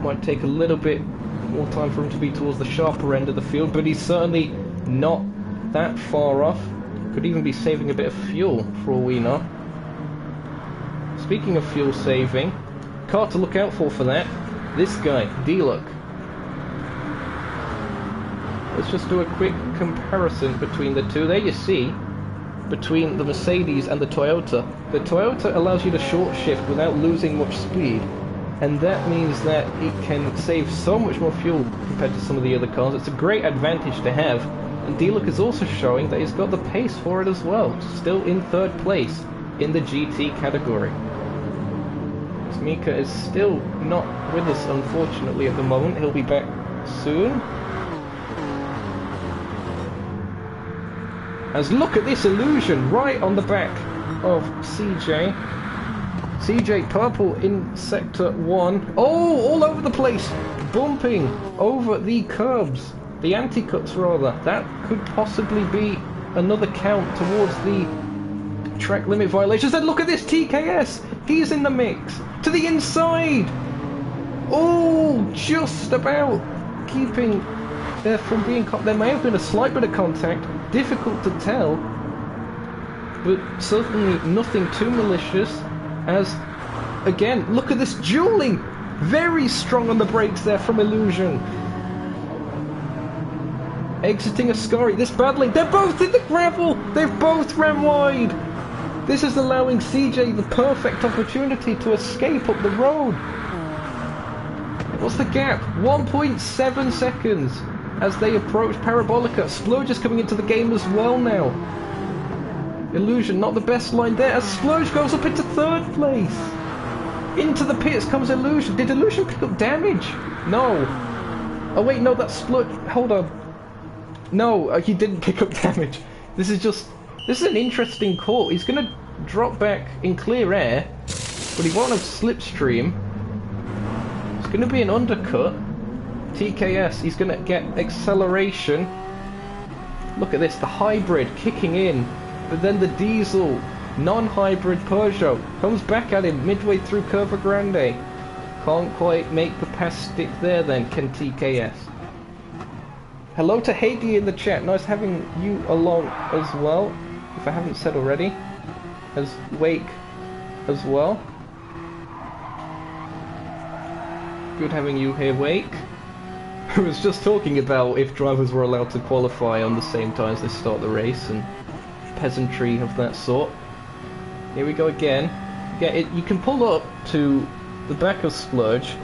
Might take a little bit more time for him to be towards the sharper end of the field, but he's certainly not that far off. Could even be saving a bit of fuel for all we know. Speaking of fuel saving, car to look out for that. This guy, D-Luck. Let's just do a quick comparison between the two. There you see, between the Mercedes and the Toyota. The Toyota allows you to short shift without losing much speed, and that means that it can save so much more fuel compared to some of the other cars. It's a great advantage to have, and D-Luck is also showing that he's got the pace for it as well, still in 3rd place in the GT category. Mika is still not with us, unfortunately, at the moment. He'll be back soon. As look at this Illusion right on the back of CJ. CJ Purple in Sector 1. Oh, all over the place. Bumping over the curbs. The anti-cuts, rather. That could possibly be another count towards the track limit violations. And look at this TKS. He's in the mix. To the inside. Oh, just about keeping there from being caught. There may have been a slight bit of contact. Difficult to tell. But certainly nothing too malicious. As, again, look at this dueling. Very strong on the brakes there from Illusion. Exiting Ascari. This battling. They're both in the gravel. They've both ran wide. This is allowing CJ the perfect opportunity to escape up the road. What's the gap? 1.7 seconds as they approach Parabolica. Splurge is coming into the game as well now. Illusion, not the best line there, as Splurge goes up into 3rd place. Into the pits comes Illusion. Did Illusion pick up damage? No. Oh wait, no, that's Splurge. Hold on. No, he didn't pick up damage. This is just This is an interesting call. He's going to drop back in clear air, but he won't have slipstream. It's going to be an undercut. TKS, he's going to get acceleration. Look at this, the hybrid kicking in, but then the diesel, non-hybrid Peugeot comes back at him midway through Curva Grande. Can't quite make the pass stick there then, can TKS. Hello to Heidi in the chat, nice having you along as well, if I haven't said already. As Wake as well. Good having you here, Wake. I was just talking about if drivers were allowed to qualify on the same time as they start the race and peasantry of that sort. Here we go again. Yeah, you can pull up to the back of Splurge,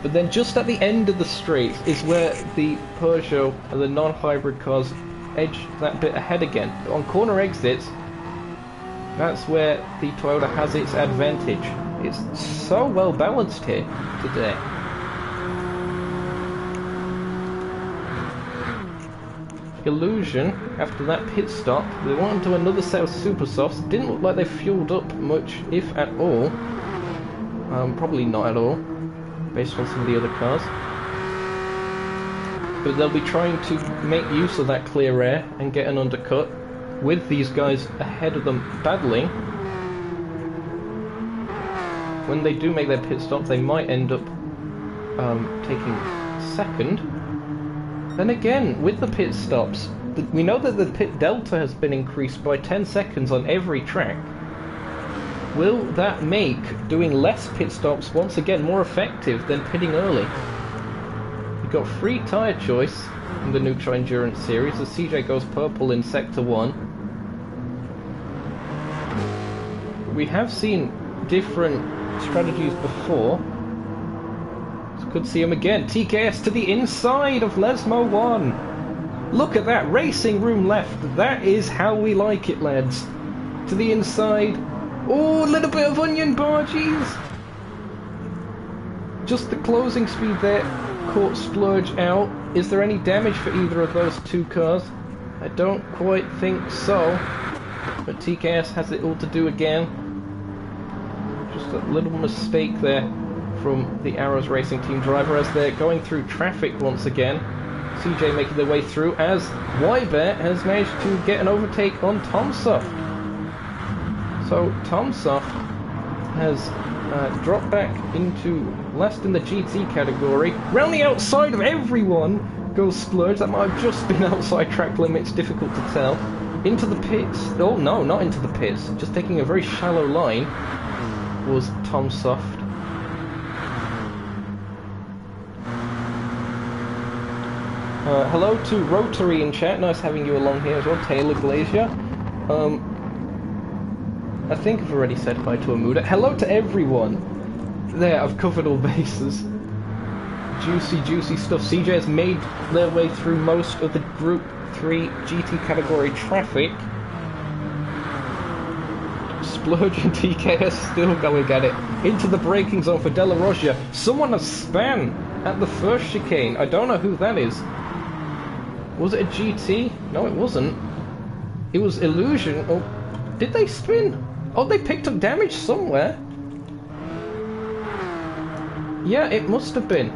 but then just at the end of the straight is where the Peugeot and the non-hybrid cars edge that bit ahead again. On corner exits, that's where the Toyota has its advantage. It's so well balanced here today. Illusion, after that pit stop, they went into another set of super softs. Didn't look like they fueled up much, if at all. Probably not at all, based on some of the other cars. But they'll be trying to make use of that clear air and get an undercut with these guys ahead of them battling. When they do make their pit stop, they might end up taking second. Then again, with the pit stops, we know that the pit delta has been increased by 10 seconds on every track. Will that make doing less pit stops once again more effective than pitting early? You've got free tyre choice in the Nukeshot Endurance Series as CJ goes purple in Sector 1. We have seen different strategies before. Could see him again. TKS to the inside of Lesmo 1. Look at that. Racing room left. That is how we like it, lads. To the inside. Oh, a little bit of onion barges. Just the closing speed there caught Splurge out. Is there any damage for either of those two cars? I don't quite think so. But TKS has it all to do again. Just a little mistake there from the Arrows Racing Team driver as they're going through traffic once again. CJ making their way through as Wybear has managed to get an overtake on Tomsoft. So Tomsoft has dropped back into last in the GT category. Round the outside of everyone goes Splurge. That might have just been outside track limits, difficult to tell. Into the pits. Oh no, not into the pits. Just taking a very shallow line was Tomsoft. Hello to Rotary in chat, nice having you along here as well, Taylor Glazier. I think I've already said hi to Amuda. Hello to everyone! There, I've covered all bases. Juicy stuff. CJ has made their way through most of the Group 3 GT category traffic. Splurge and TKS still going at it. Into the braking zone for De La Rogia. Someone has span at the first chicane. I don't know who that is. Was it a GT? No, it wasn't. It was Illusion. Oh, did they spin? Oh, they picked up damage somewhere. Yeah, it must have been.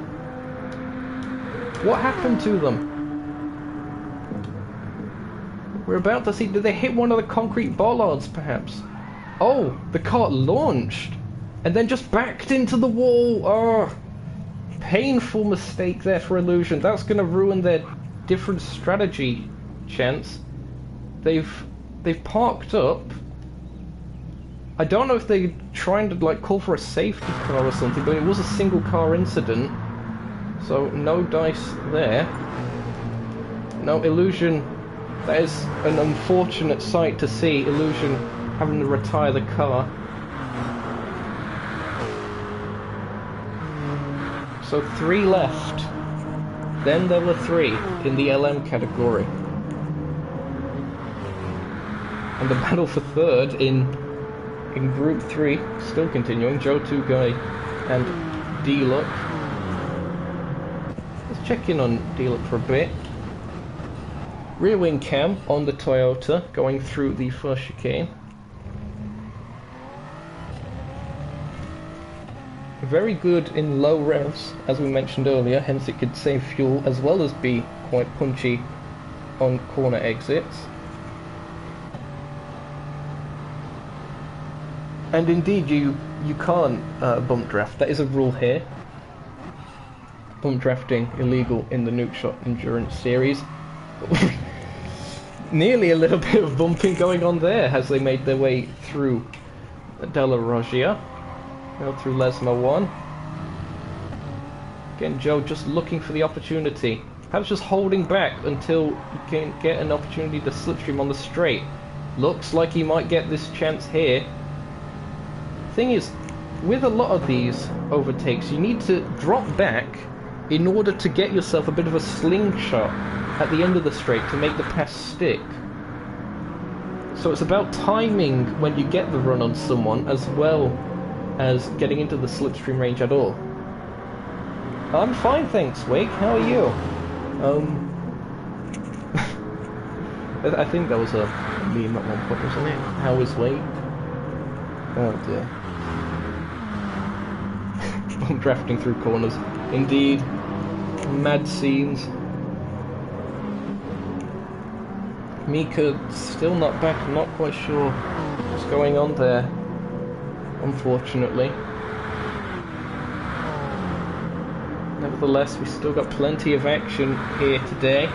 What happened to them? We're about to see. Did they hit one of the concrete bollards, perhaps? Oh, the car launched and then just backed into the wall. Oh, painful mistake there for Illusion. That's going to ruin their different strategy chance. They've parked up. I don't know if they're trying to like call for a safety car or something, but it was a single car incident, so no dice there. No, Illusion. That is an unfortunate sight to see. Illusion having to retire the car. So 3 left. Then there were 3 in the LM category. And the battle for 3rd in Group 3 still continuing. Joe 2 Guy and D-Luck. Let's check in on D-Luck for a bit. Rear wing cam on the Toyota going through the first chicane. Very good in low revs, as we mentioned earlier, hence it could save fuel as well as be quite punchy on corner exits. And indeed, you can't bump draft. That is a rule here. Bump drafting illegal in the Nukeshot Endurance Series. Nearly a little bit of bumping going on there as they made their way through Della Roggia. Through Lesmo 1. Again, Joe just looking for the opportunity. Perhaps just holding back until you can get an opportunity to slipstream on the straight. Looks like he might get this chance here. Thing is, with a lot of these overtakes, you need to drop back in order to get yourself a bit of a slingshot at the end of the straight to make the pass stick. So it's about timing when you get the run on someone as well as getting into the slipstream range at all. I'm fine, thanks, Wake. How are you? I think that was a meme at one point, wasn't it? How is Wake? Oh dear. I'm drafting through corners. Indeed. Mad scenes. Mika still not back, I'm not quite sure what's going on there. Unfortunately. Nevertheless, we still got plenty of action here today.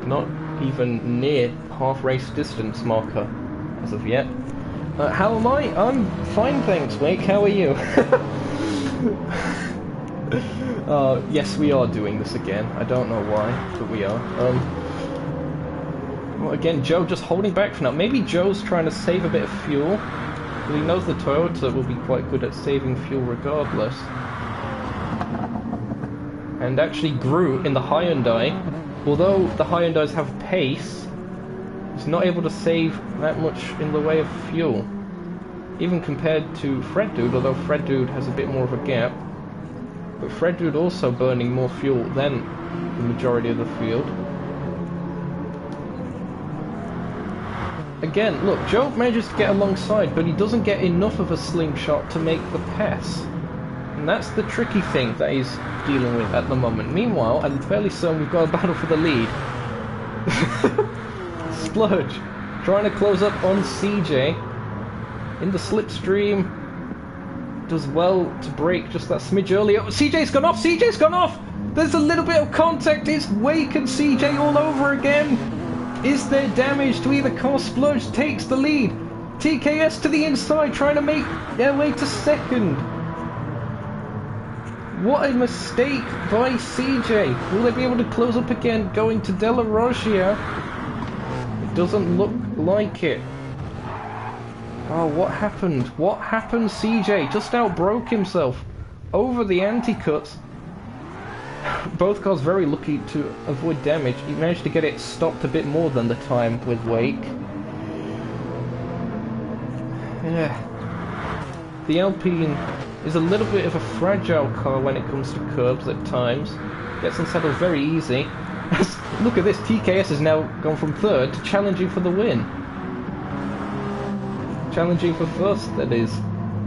Not even near half race distance marker as of yet. How am I? I'm fine, thanks, Wake. How are you? Yes, we are doing this again. I don't know why, but we are. Well, again, Joe just holding back for now. Maybe Joe's trying to save a bit of fuel, but he knows the Toyota will be quite good at saving fuel regardless. And actually grew in the Hyundai. Although the Hyundais have pace, he's not able to save that much in the way of fuel. Even compared to Fred Dude, although Fred Dude has a bit more of a gap. But Fred Dude also burning more fuel than the majority of the field. Again, look, Joe manages to get alongside, but he doesn't get enough of a slingshot to make the pass. And that's the tricky thing that he's dealing with at the moment. Meanwhile, I'm fairly certain we've got a battle for the lead. Splurge, trying to close up on CJ. In the slipstream, does well to break just that smidge earlier. CJ's gone off! CJ's gone off! There's a little bit of contact. It's Wake and CJ all over again. Is there damage to either car? Splurge takes the lead. TKS to the inside, trying to make their way to second. What a mistake by CJ. Will they be able to close up again, going to Della Roggia? It doesn't look like it. Oh, what happened? What happened? CJ just outbroke himself over the anti-cuts. Both cars very lucky to avoid damage. He managed to get it stopped a bit more than the time with Wake. Yeah. The Alpine is a little bit of a fragile car when it comes to curbs at times. Gets unsettled very easy. Look at this, TKS has now gone from third to challenging for the win. Challenging for first, that is.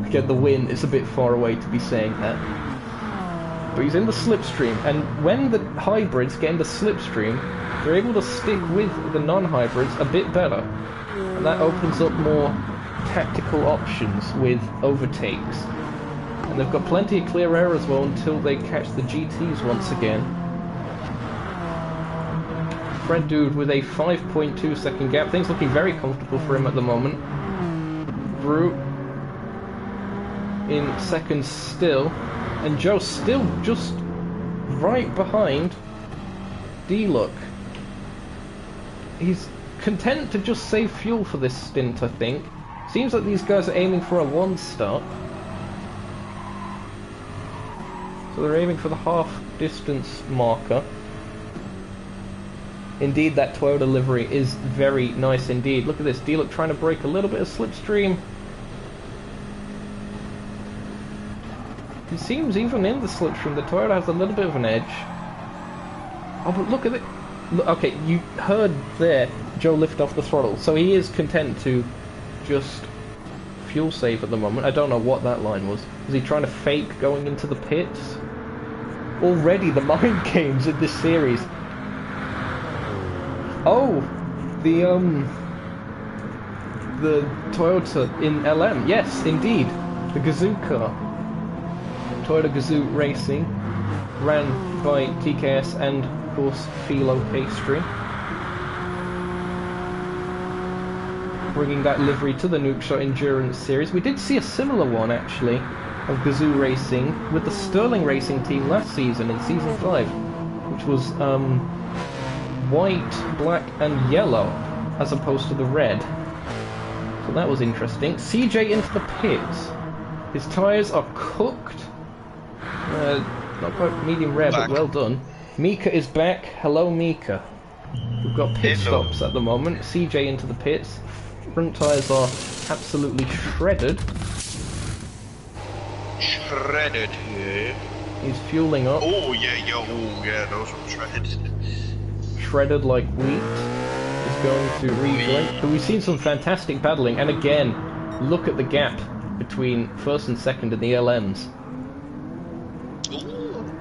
Again, the win is a bit far away to be saying that. But he's in the slipstream, and when the hybrids get in the slipstream, they're able to stick with the non-hybrids a bit better. And that opens up more tactical options with overtakes. And they've got plenty of clear air as well until they catch the GTs once again. Fred Dude with a 5.2 second gap. Things looking very comfortable for him at the moment. Brute in second still. And Joe still just right behind D-Look. He's content to just save fuel for this stint, I think. Seems like these guys are aiming for a one-stop. So they're aiming for the half-distance marker. Indeed, that Toyota livery is very nice indeed. Look at this, D-Look trying to break a little bit of slipstream. It seems even in the slipstream, the Toyota has a little bit of an edge. Oh, but look at it. Look, okay, you heard there Joe lift off the throttle, so he is content to just fuel save at the moment. I don't know what that line was. Was he trying to fake going into the pits? Already the mind games in this series. Oh, the Toyota in LM. Yes, indeed, the Gazoo car. Toyota Gazoo Racing, ran by TKS and, of course, Philo Pastry. Bringing that livery to the Nukeshot Endurance Series. We did see a similar one, actually, of Gazoo Racing with the Sterling Racing team last season, in Season 5, which was white, black and yellow, as opposed to the red. So that was interesting. CJ into the pits. His tyres are cooked. Not quite medium rare, but well done. Mika is back. Hello, Mika. We've got pit stops at the moment. CJ into the pits. Front tyres are absolutely shredded. Shredded, yeah. He's fueling up. Oh yeah, those are shredded. Shredded like wheat. Is going to rejoin. But we've seen some fantastic battling, and again, look at the gap between first and second in the LMs.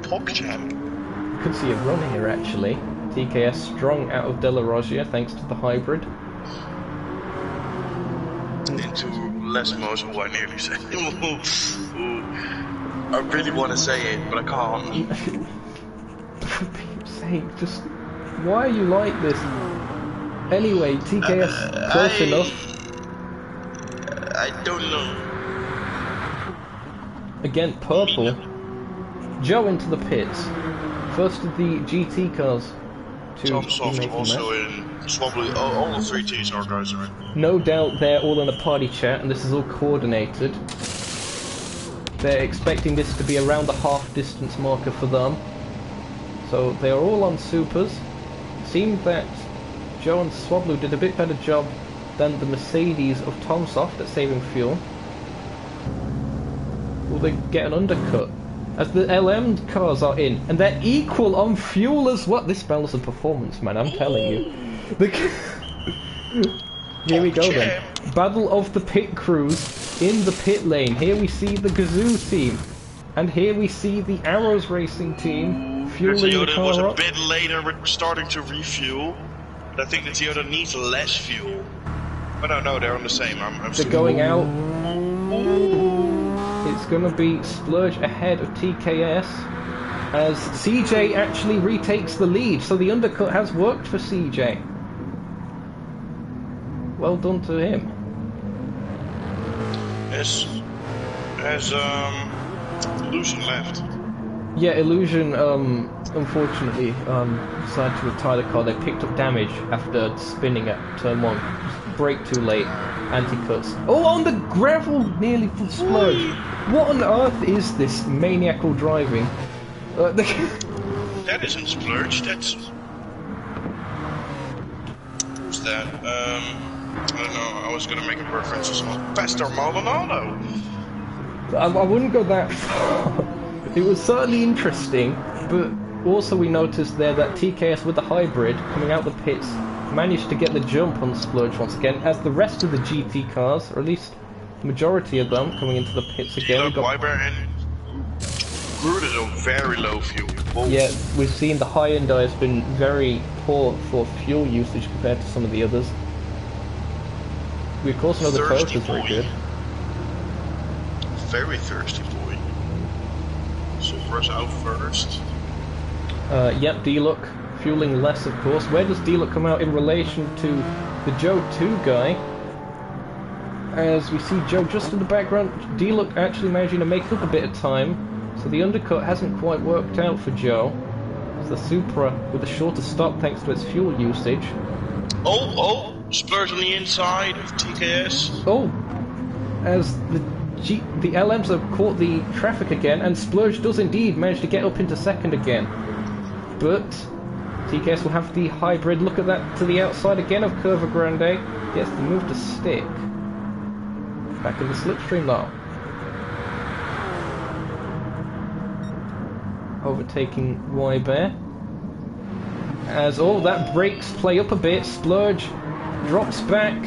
PogChamp. Could see a run here actually. TKS strong out of Della Roggia thanks to the hybrid. Into less motion, I nearly said. I really want to say it, but I can't. For Pete's sake, just why are you like this? Anyway, TKS close enough. I don't know. Again, purple. Joe into the pits. First of the GT cars to Tom be Soft making also that. in Swabbly. All the three TSR guys are in. No doubt they're all in a party chat, and this is all coordinated. They're expecting this to be around the half distance marker for them. So they are all on supers. Seemed that Joe and Swablu did a bit better job than the Mercedes of Tom Soft at saving fuel. Will they get an undercut? As the LM cars are in, and they're equal on fuel as well. This balance of performance, man, I'm telling you. Here we go then. Battle of the pit crews in the pit lane. Here we see the Gazoo team, and here we see the Arrows Racing team fueling the car was a up. bit later starting to refuel, but I think the Toyota needs less fuel. But no, they're on the same. They're going out. It's going to be Splurge ahead of TKS as CJ actually retakes the lead, so the undercut has worked for CJ. Well done to him. Has Illusion left? Yeah, Illusion unfortunately decided to retire the car. They picked up damage after spinning at turn 1. Brake too late. Anti-cuts. Oh, on the gravel! Nearly for Splurge. What on earth is this maniacal driving? That isn't Splurge, that's... Who's that? I don't know, I was gonna make a reference to someone. Pastor Maldonado! I wouldn't go that far. It was certainly interesting, but also we noticed there that TKS with the hybrid coming out the pits managed to get the jump on Splurge once again, as the rest of the GT cars, or at least the majority of them, coming into the pits again. Look, Weiber and Groot is on very low fuel. Whoa. Yeah, we've seen the high-end has been very poor for fuel usage compared to some of the others. We of course know the Toyota's very good. Very thirsty boy. Supra's out first. Yep, D-Look fueling less, of course. Where does D-Look come out in relation to the Joe 2 guy? As we see Joe just in the background, D-Look actually managing to make up a bit of time, so the undercut hasn't quite worked out for Joe. It's the Supra with a shorter stop thanks to its fuel usage. Oh! Splurge on the inside of TKS. Oh! As the LMs have caught the traffic again, and Splurge does indeed manage to get up into second again. But TKS will have the hybrid. Look at that to the outside again of Curva Grande. Gets the move to stick. Back in the slipstream now. overtaking Wybear. As all that brakes play up a bit, Splurge drops back.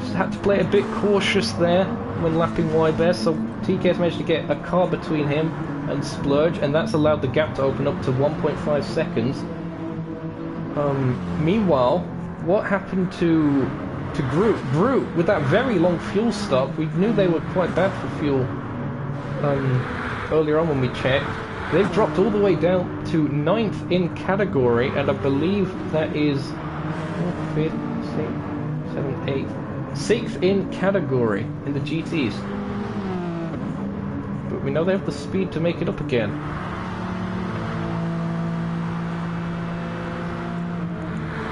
Just had to play a bit cautious there when lapping Wybear, so TK's managed to get a car between him and Splurge, and that's allowed the gap to open up to 1.5 seconds. Meanwhile, what happened to Groot? Groot, with that very long fuel stop, we knew they were quite bad for fuel earlier on when we checked. They've dropped all the way down to 9th in category, and I believe that is 5th, 6th, 7th, 8th, 6th in category in the GTs. But we know they have the speed to make it up again.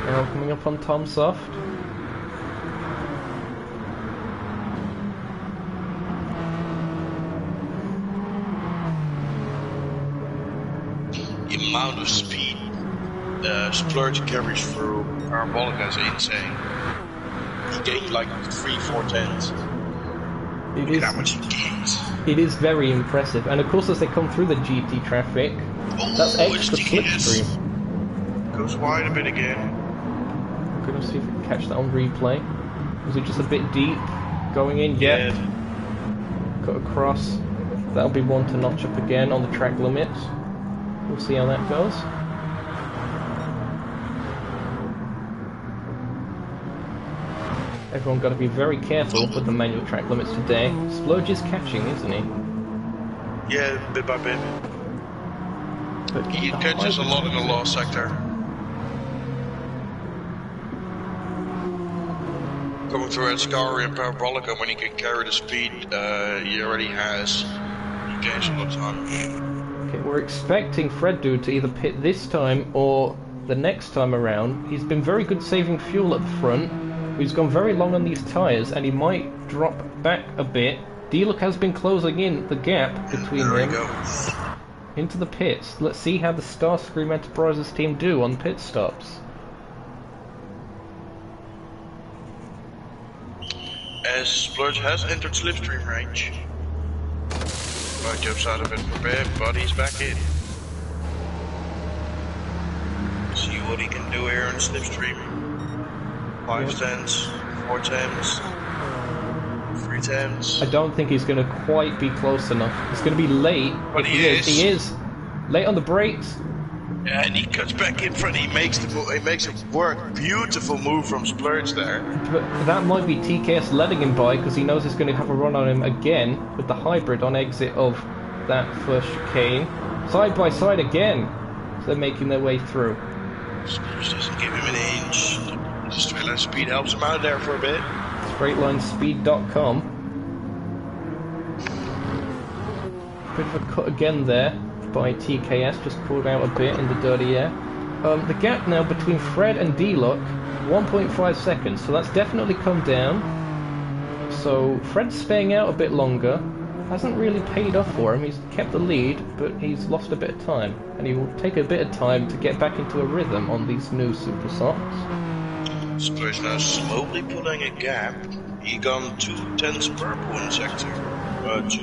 Now coming up on Tom Soft. The amount of speed Splurge carries through Parabolica is insane. He gained like 3-4 tenths. Look at how much he gains. It is very impressive, and of course as they come through the GT traffic, that's extra slipstream. Goes wide a bit again. I'm gonna see if we can catch that on replay. Was it just a bit deep going in? Yeah. Cut across. That'll be one to notch up again on the track limits. We'll see how that goes. Everyone got to be very careful with the manual track limits today. Splurge is catching, isn't he? Yeah, bit by bit. But He catches a lot in the low sector. Coming through Ascari and Parabolica, when he can carry the speed he already has, he gains a lot of time. Okay, we're expecting Fred Dude to either pit this time or the next time around. He's been very good saving fuel at the front. He's gone very long on these tyres, and he might drop back a bit. D-Look has been closing in the gap between them into the pits. Let's see how the Starscream Enterprises team do on pit stops. As Splurge has entered slipstream range. Right, jumps out of it for a bit, but he's back in. See what he can do here in slipstream. 5 tenths, 4 tenths, 3 tenths. I don't think he's going to quite be close enough. He's going to be late. But he is. Late on the brakes. And he cuts back in front. He makes it work. Beautiful move from Splurge there. But that might be TKS letting him by because he knows he's going to have a run on him again with the hybrid on exit of that first chicane. Side by side again. So they're making their way through. Splurge doesn't give him an inch. The straight line speed helps him out there for a bit. Straightlinespeed.com. Bit of a cut again there by TKS, just pulled out a bit in the dirty air. The gap now between Fred and D-Look, 1.5 seconds, so that's definitely come down. So Fred's staying out a bit longer. Hasn't really paid off for him. He's kept the lead, but he's lost a bit of time. And he will take a bit of time to get back into a rhythm on these new Super Softs. Splurge now slowly pulling a gap. He gone 2 tenths purple in sector 2.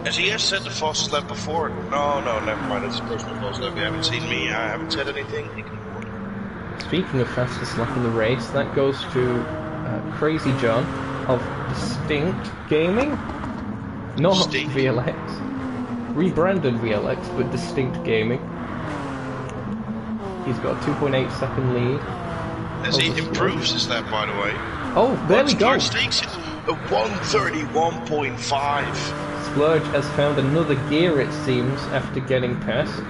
As he has said the fastest lap before. No, never mind. It's his personal fastest lap. You haven't seen me. I haven't said anything. He can afford. Speaking of fastest lap in the race, that goes to Crazy John of Distinct Gaming. Not Distinct. VLX. Rebranded VLX, but Distinct Gaming. He's got a 2.8 second lead. As he improves his lap, by the way. Oh, there we go. Splurge takes it a 131.5. Splurge has found another gear, it seems, after getting past.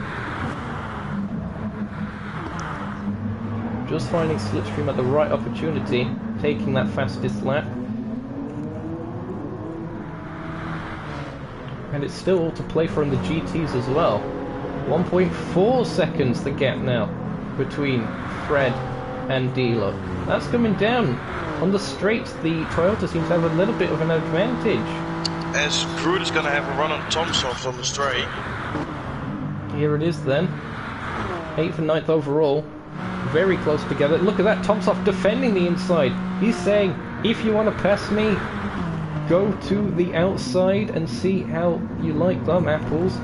Just finding slipstream at the right opportunity, taking that fastest lap. And it's still all to play for in the GTs as well. 1.4 seconds the gap now between Fred and D-Look. That's coming down. On the straights, the Toyota seems to have a little bit of an advantage. As Groot is going to have a run on Tomsoft on the straight. Here it is then. 8th and 9th overall. Very close together. Look at that, Tomsoft defending the inside. He's saying, if you want to pass me, go to the outside and see how you like them apples.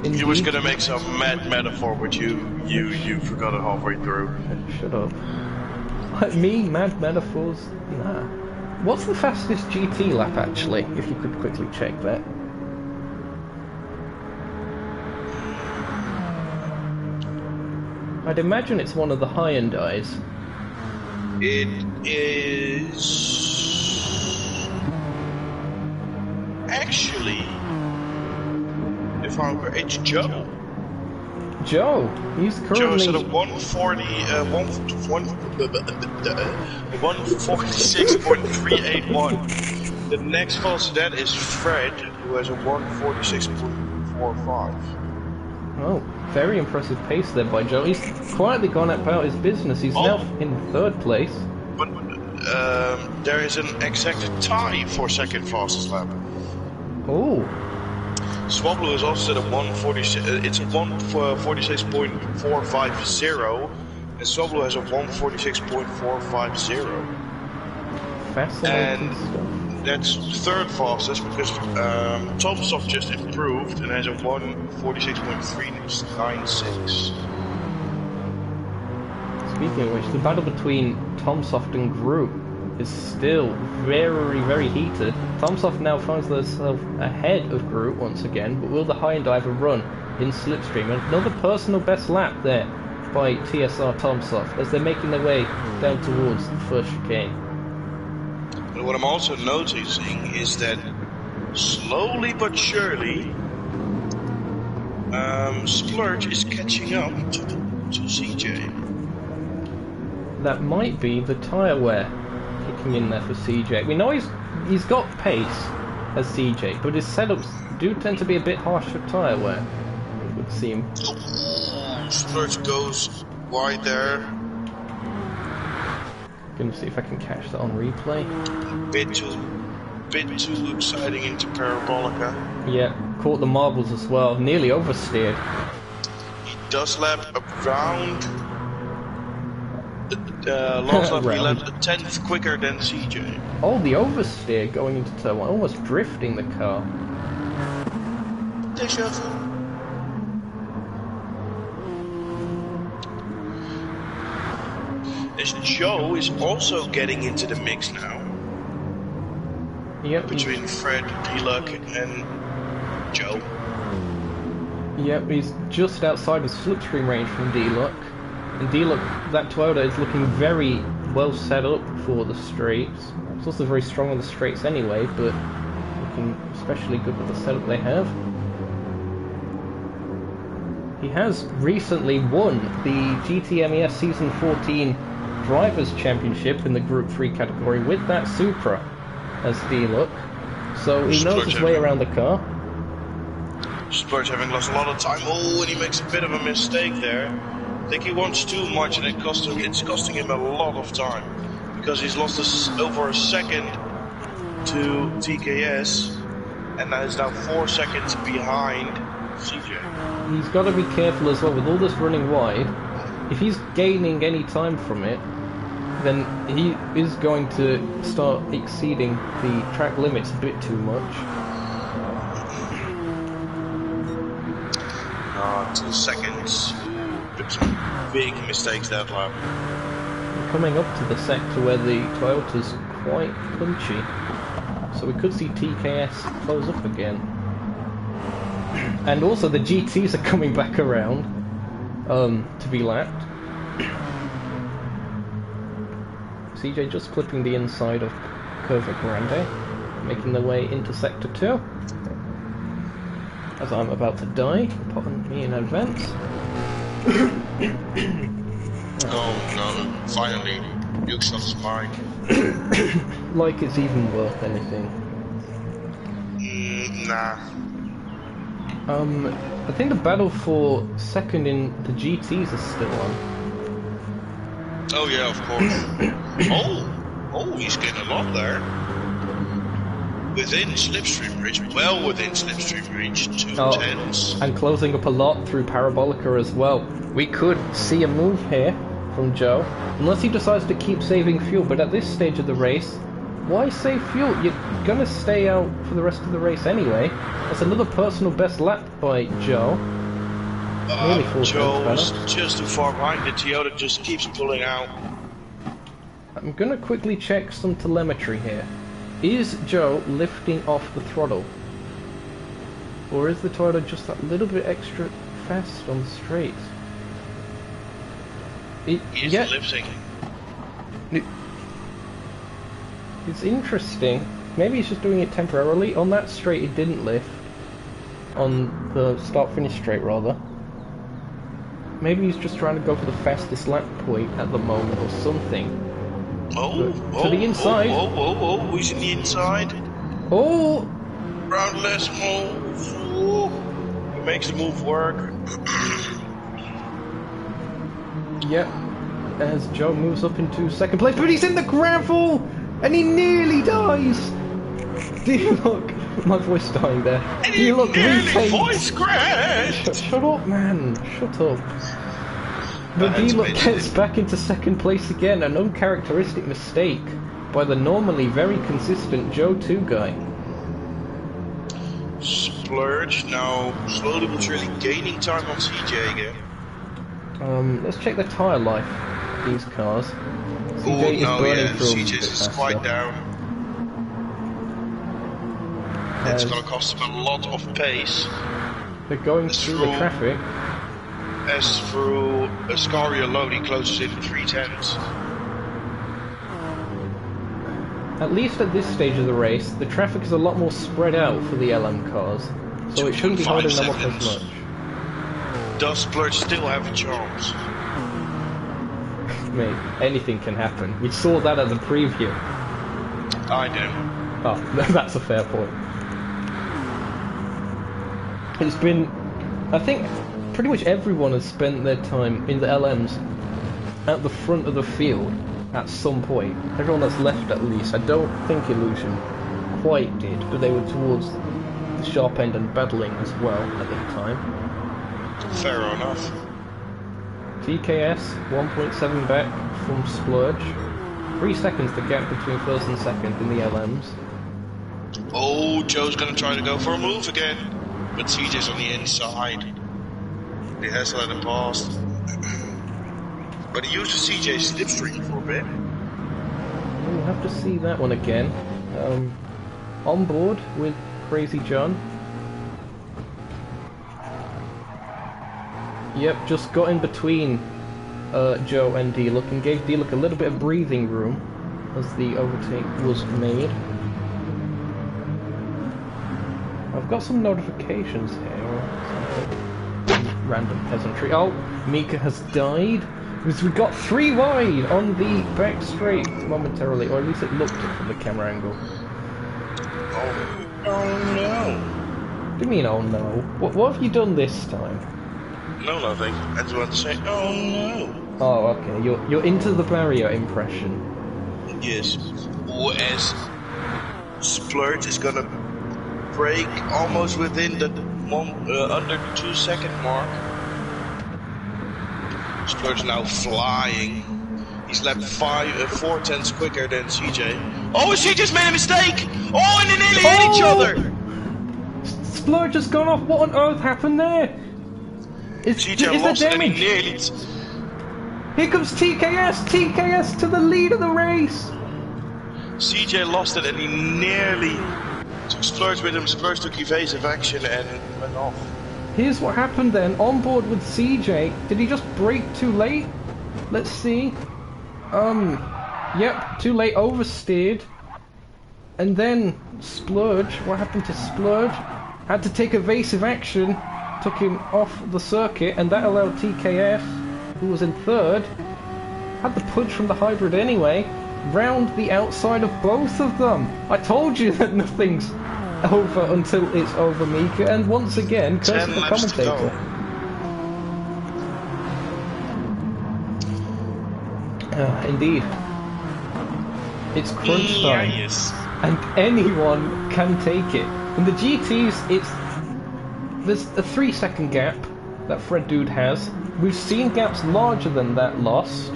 He was gonna make some mad metaphor, but you forgot it halfway through. Shut up. Me, mad metaphors? Nah. What's the fastest GT lap actually? If you could quickly check that. I'd imagine it's one of the high-end eyes. It is actually, if I remember, it's Joe. Joe, he's currently... Joe's at a 146.381. The next closest to that is Fred, who has a 146.45. Oh, very impressive pace there by Joe. He's quietly gone about his business. He's now in 3rd place. But there is an exact tie for second fastest lap. Oh. Swablu is also at a 146. It's a 146.450, and Swablu has a 146.450. Fascinating stuff. That's 3rd fastest because Tomsoft just improved and has a 146.396. Speaking of which, the battle between Tomsoft and Groot is still very, very heated. Tomsoft now finds themselves ahead of Groot once again, but will the high-end diver run in Slipstream? Another personal best lap there by TSR Tomsoft as they're making their way down towards the first chicane. But what I'm also noticing is that slowly but surely, Splurge is catching up to CJ. That might be the tyre wear kicking in there for CJ. We know he's got pace as CJ, but his setups do tend to be a bit harsh for tyre wear, it would seem. Splurge goes wide there. Gonna see if I can catch that on replay. Bit too exciting into Parabolica. Yeah, caught the marbles as well. Nearly oversteered. He does lap around. Last lap he lapped a 10th quicker than CJ. Oh, the oversteer going into turn 1, almost drifting the car. They shuffle. This Joe is also getting into the mix now. Yep. Between Fred, D-Luck, and Joe. Yep, he's just outside of slipstream range from D-Luck. And D-Luck, that Toyota is looking very well set up for the straights. It's also very strong on the straights anyway, but looking especially good with the setup they have. He has recently won the GTMES Season 14 Drivers' Championship in the Group 3 category with that Supra as D-Luck. So he knows his way around the car. Splurge having lost a lot of time. Oh, and he makes a bit of a mistake there. I think he wants too much and it's costing him a lot of time. Because he's lost over a second to TKS and is now 4 seconds behind CJ. He's got to be careful as well with all this running wide. If he's gaining any time from it, then he is going to start exceeding the track limits a bit too much. 2 seconds. Some big mistakes that lap. Coming up to the sector where the Toyota's quite punchy, so we could see TKS close up again. And also the GTs are coming back around to be lapped. CJ just clipping the inside of Curva Grande, making their way into Sector 2. As I'm about to die, pardon me in advance. Oh no, finally, Nukeshot's mine. Like it's even worth anything. Nah. I think the battle for second in the GTs is still on. Oh yeah, of course. Oh, he's getting a lot there. Within slipstream reach, well within slipstream reach, 2 tenths. And closing up a lot through Parabolica as well. We could see a move here from Joe, unless he decides to keep saving fuel, but at this stage of the race, Why save fuel? You're gonna stay out for the rest of the race anyway. That's another personal best lap by Joe. Nearly 4 Joe's better. just too far behind. The Toyota just keeps pulling out. I'm gonna quickly check some telemetry here. Is Joe lifting off the throttle? Or is the Toyota just that little bit extra fast on the straights? He's lifting. It's interesting. Maybe he's just doing it temporarily. On that straight it didn't lift. On the start-finish straight rather. Maybe he's just trying to go for the fastest lap point at the moment or something. To the inside. Who's in the inside? Oh! Roundless move. Ooh. He makes the move work. Yep. As Joe moves up into second place, but he's in the gravel! And he nearly dies! Do you look? My voice dying there. And Do you look voice crashed! Shut up, man. Shut up. But D-Look gets back into second place again, an uncharacteristic mistake by the normally very consistent Joe 2 guy. Splurge now slowly but surely gaining time on CJ again. Let's check the tyre life of these cars. CJ is burning through CJ's is quite down. It's gonna cost him a lot of pace. They're going through the traffic. As through Ascari alone, he closes in 3/10. At least at this stage of the race, the traffic is a lot more spread out for the LM cars, so it shouldn't be holding them up as much. Does Splurge still have a chance? Mate, anything can happen. We saw that at the preview. I do. Oh, that's a fair point. It's been... I think pretty much everyone has spent their time in the LMs at the front of the field at some point. Everyone that's left at least. I don't think Illusion quite did, but they were towards the sharp end and battling as well at the time. Fair enough. TKS 1.7 back from Splurge. 3 seconds the gap between first and second in the LMs. Oh, Joe's gonna try to go for a move again, but CJ's on the inside. He has to let him pass. But he uses CJ's slipstream for a bit. We'll have to see that one again. On board with Crazy John. Yep, just got in between Joe and D-Look and gave D-Look a little bit of breathing room as the overtake was made. I've got some notifications here or something. Random peasantry. Oh, Mika has died. Because we got 3 wide on the back straight momentarily, or at least it looked it from the camera angle. Oh no. What do you mean, oh no? What have you done this time? No, nothing. I just want to say, oh no. Oh, okay. You're into the barrier impression. Yes. As Splurge is gonna break almost within the under the 2 second mark. Splurge now flying. He's lapped 4 tenths quicker than CJ. Oh, she just made a mistake! Oh, and they nearly hit each other! Splurge has gone off. What on earth happened there? CJ lost it and he nearly... Here comes TKS! TKS to the lead of the race! CJ lost it and he nearly took Splurge with him. Splurge took evasive action and went off. Here's what happened then. On board with CJ. Did he just brake too late? Let's see. Yep, too late. Oversteered. And then Splurge. What happened to Splurge? Had to take evasive action. Took him off the circuit, and that allowed TKS, who was in third, had the punch from the hybrid anyway, round the outside of both of them. I told you that nothing's over until it's over, Mika, and once again, curse the commentator. Indeed. It's crunch time, yes. and anyone can take it. In the GTs, there's a 3 second gap that Fred Dude has. We've seen gaps larger than that lost.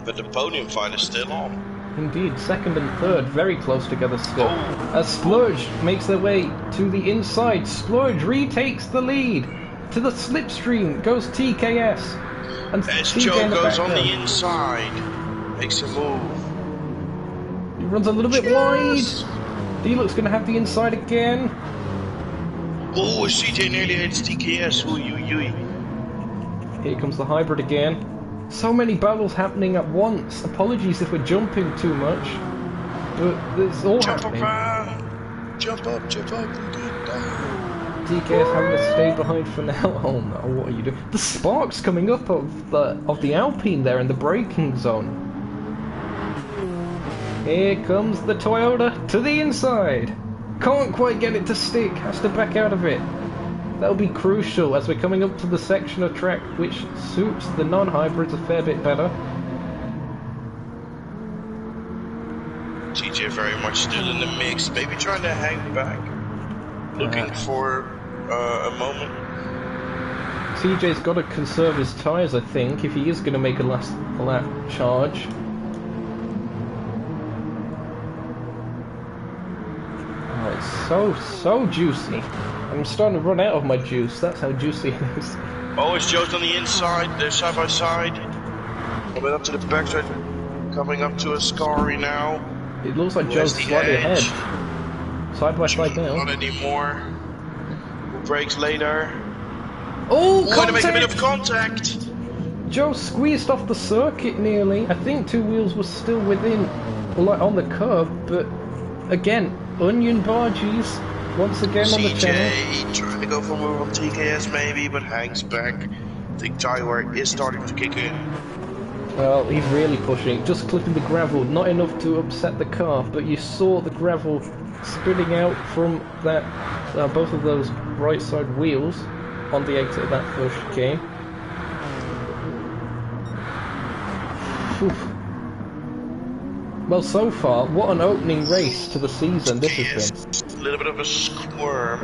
But the podium fight is still on. Indeed, second and third, very close together still. As Splurge makes their way to the inside, Splurge retakes the lead. To the slipstream goes TKS. And as TJ Joe in the goes on background. the inside, makes a move. He runs a little bit wide. D-Luck's going to have the inside again. Oh, CJ nearly hits TKS. Ooh. Here comes the hybrid again. So many battles happening at once. Apologies if we're jumping too much. But it's all happening. Jump up, and get down. DK's having to stay behind for now. Oh no, what are you doing? The sparks coming up of the Alpine there in the braking zone. Here comes the Toyota to the inside. Can't quite get it to stick. Has to back out of it. That'll be crucial as we're coming up to the section of track which suits the non-hybrids a fair bit better. TJ very much still in the mix, maybe trying to hang back, looking for a moment. CJ's got to conserve his tyres, I think, if he is going to make a last lap charge. Oh, it's so juicy. I'm starting to run out of my juice, that's how juicy it is. Oh, it's Joe's on the inside, they're side by side. Coming up to the backside, coming up to a Ascari now. It looks like Joe's slightly ahead. Side by side now. Not anymore. Who breaks later? Oh, going to make a bit of contact. Joe squeezed off the circuit nearly. I think two wheels were still within, like on the curb, but again, onion barges once again on the channel. CJ trying to go for a move on TKS maybe, but hangs back. I think tire wear is starting to kick in. Well, he's really pushing, just clipping the gravel, not enough to upset the car, but you saw the gravel spitting out from that, both of those right side wheels on the exit of that first chicane. Well, so far, what an opening race to the season this has been. A little bit of a squirm.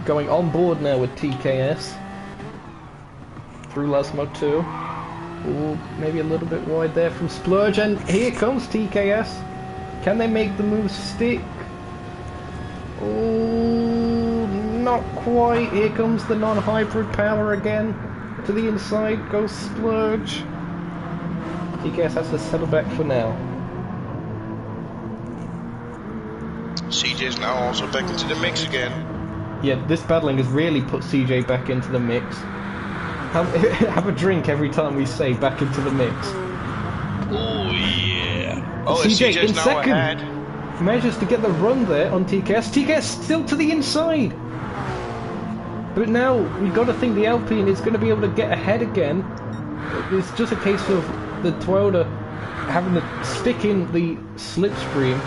Going on board now with TKS. Through Lasmo 2. Ooh, maybe a little bit wide there from Splurge, and here comes TKS. Can they make the move stick? Oh, not quite. Here comes the non-hybrid power again. To the inside goes Splurge. TKS has to settle back for now. CJ's now also back into the mix again. Yeah, this battling has really put CJ back into the mix. Have a drink every time we say back into the mix. Oh yeah. Oh, CJ CJ's in now second. ahead. Manages to get the run there on TKS. TKS still to the inside. But now we've got to think the Alpine is going to be able to get ahead again. It's just a case of the Toyota having to stick in the slipstream,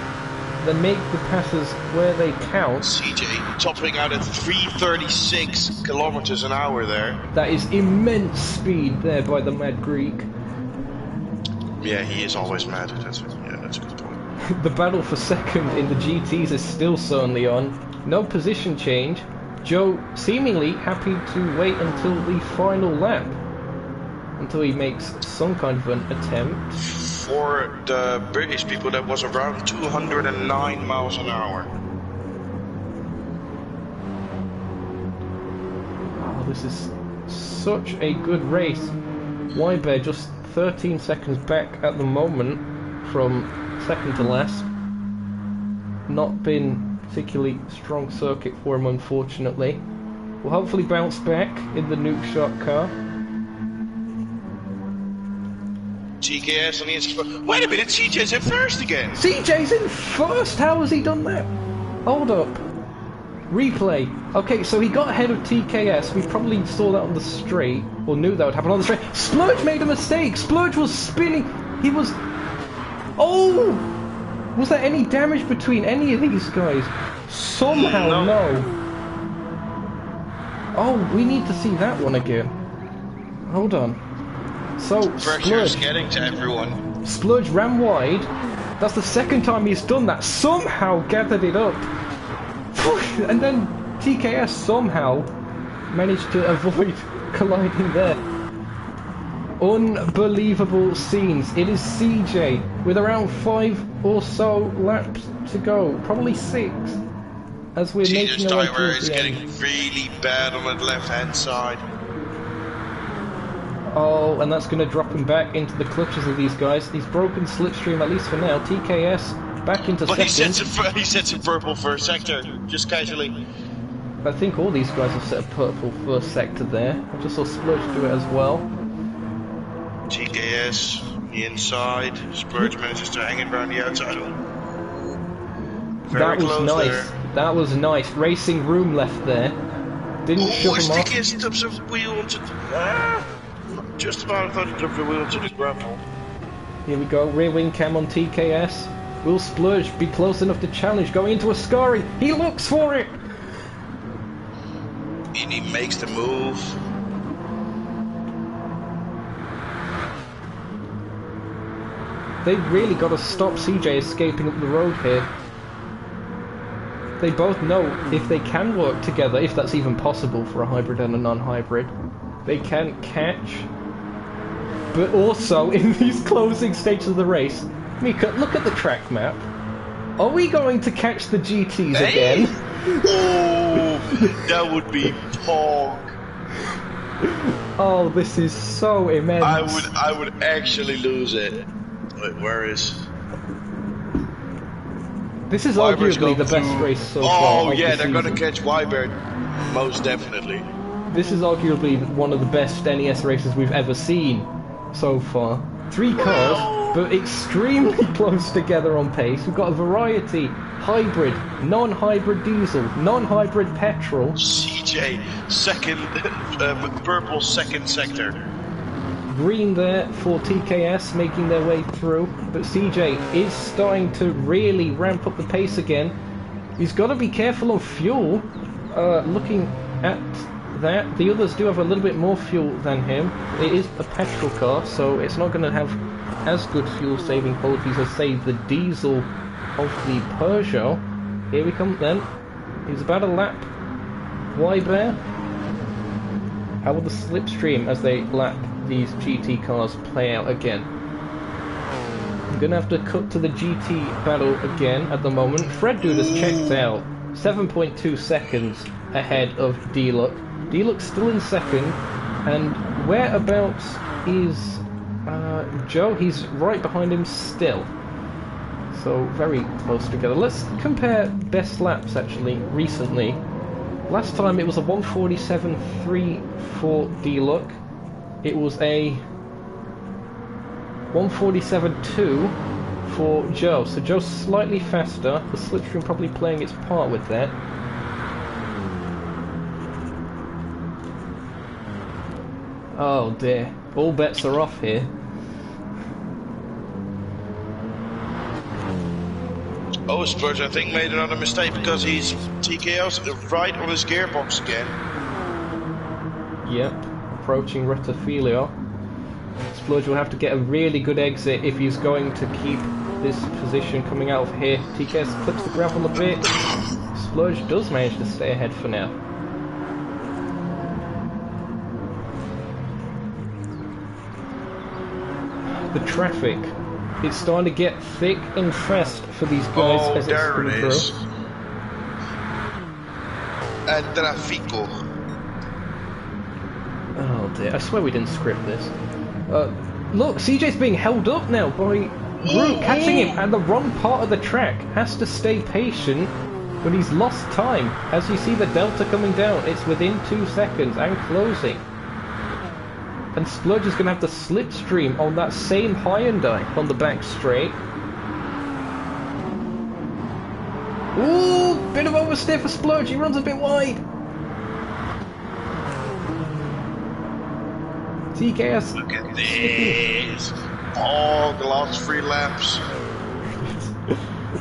then make the passes where they count. CJ topping out at 336 kilometers an hour there. That is immense speed there by the Mad Greek. Yeah, he is always mad. That's a good point. The battle for second in the GTs is still certainly on. No position change. Joe seemingly happy to wait until the final lap. Until he makes some kind of an attempt. For the British people, that was around 209 miles an hour. Oh, this is such a good race. Wybear just 13 seconds back at the moment from second to last. Not been particularly strong circuit for him, unfortunately. Will hopefully bounce back in the Nukeshot car. TKS on the inside. Wait a minute, CJ's in first again. CJ's in first? How has he done that? Hold up. Replay. Okay, so he got ahead of TKS. We probably saw that on the straight, or knew that would happen on the straight. Splurge made a mistake. Splurge was spinning. He was... Oh! Was there any damage between any of these guys? Somehow, no. Oh, we need to see that one again. Hold on. So, Pressure's getting to everyone. Splurge ran wide. That's the second time he's done that. Somehow gathered it up. And then TKS somehow managed to avoid colliding there. Unbelievable scenes. It is CJ with around 5 or so laps to go, probably 6, as we're making our way tire towards is the getting end. really bad on the left-hand side. Oh, and that's going to drop him back into the clutches of these guys. He's broken slipstream, at least for now. TKS back into But second. he sets a purple first sector, just casually. I think all these guys have set a purple first sector there. I just saw Splurge do it as well. TKS, the inside. Splurge manages to hang it around the outside. Very That was close nice. there. That was nice. Racing room left there. Didn't shove him off. TKS dumps a wheel onto just about I thought he dumped a wheel onto the gravel. Here we go. Rear wing cam on TKS. Will Splurge be close enough to challenge? Going into a Ascari. He looks for it. And he makes the move. They've really got to stop CJ escaping up the road here. They both know if they can work together, if that's even possible for a hybrid and a non-hybrid, they can catch. But also, in these closing stages of the race, Mika, look at the track map. Are we going to catch the GTs again? Oh, that would be pog. Oh, this is so immense. I would actually lose it. Wait, where is? This is Wyber's arguably the going best through- race so far. Oh of yeah, the they're gonna season. catch Wyberg, most definitely. This is arguably one of the best NES races we've ever seen so far. 3 cars, but extremely close together on pace. We've got a variety: hybrid, non-hybrid diesel, non-hybrid petrol. CJ second, purple second sector. Green there for TKS making their way through, but CJ is starting to really ramp up the pace again. He's got to be careful of fuel. Looking at that, the others do have a little bit more fuel than him. It is a petrol car, so it's not going to have as good fuel saving qualities as, say, the diesel of the Peugeot. Here we come then. He's about a lap. Wyber. How will the slipstream as they lap these GT cars play out again? I'm gonna have to cut to the GT battle again at the moment. Fred Duda's checked out. 7.2 seconds ahead of D-Luck. D-Luck's still in second, and whereabouts is Joe? He's right behind him still. So very close together. Let's compare best laps actually recently. Last time it was a 147.3 for D-Luck. It was a 147.2 for Joe. So Joe's slightly faster. The slipstream probably playing its part with that. Oh dear. All bets are off here. Oh, Spurs, I think, made another mistake because he's TKO's right on his gearbox again. Yep, approaching Retafilio. Splurge will have to get a really good exit if he's going to keep this position coming out of here. TKS clips the gravel a bit. Splurge does manage to stay ahead for now. The traffic. It's starting to get thick and fast for these guys as it's there coming it through. is. Trafico. Oh dear, I swear we didn't script this. Look, CJ's being held up now by Groot catching him at the wrong part of the track. Has to stay patient, but he's lost time. As you see the delta coming down, it's within 2 seconds and closing. And Splurge is going to have to slipstream on that same Hyundai on the back straight. Ooh, bit of oversteer for Splurge, he runs a bit wide. TKS. Look at this. Oh, the last 3 laps.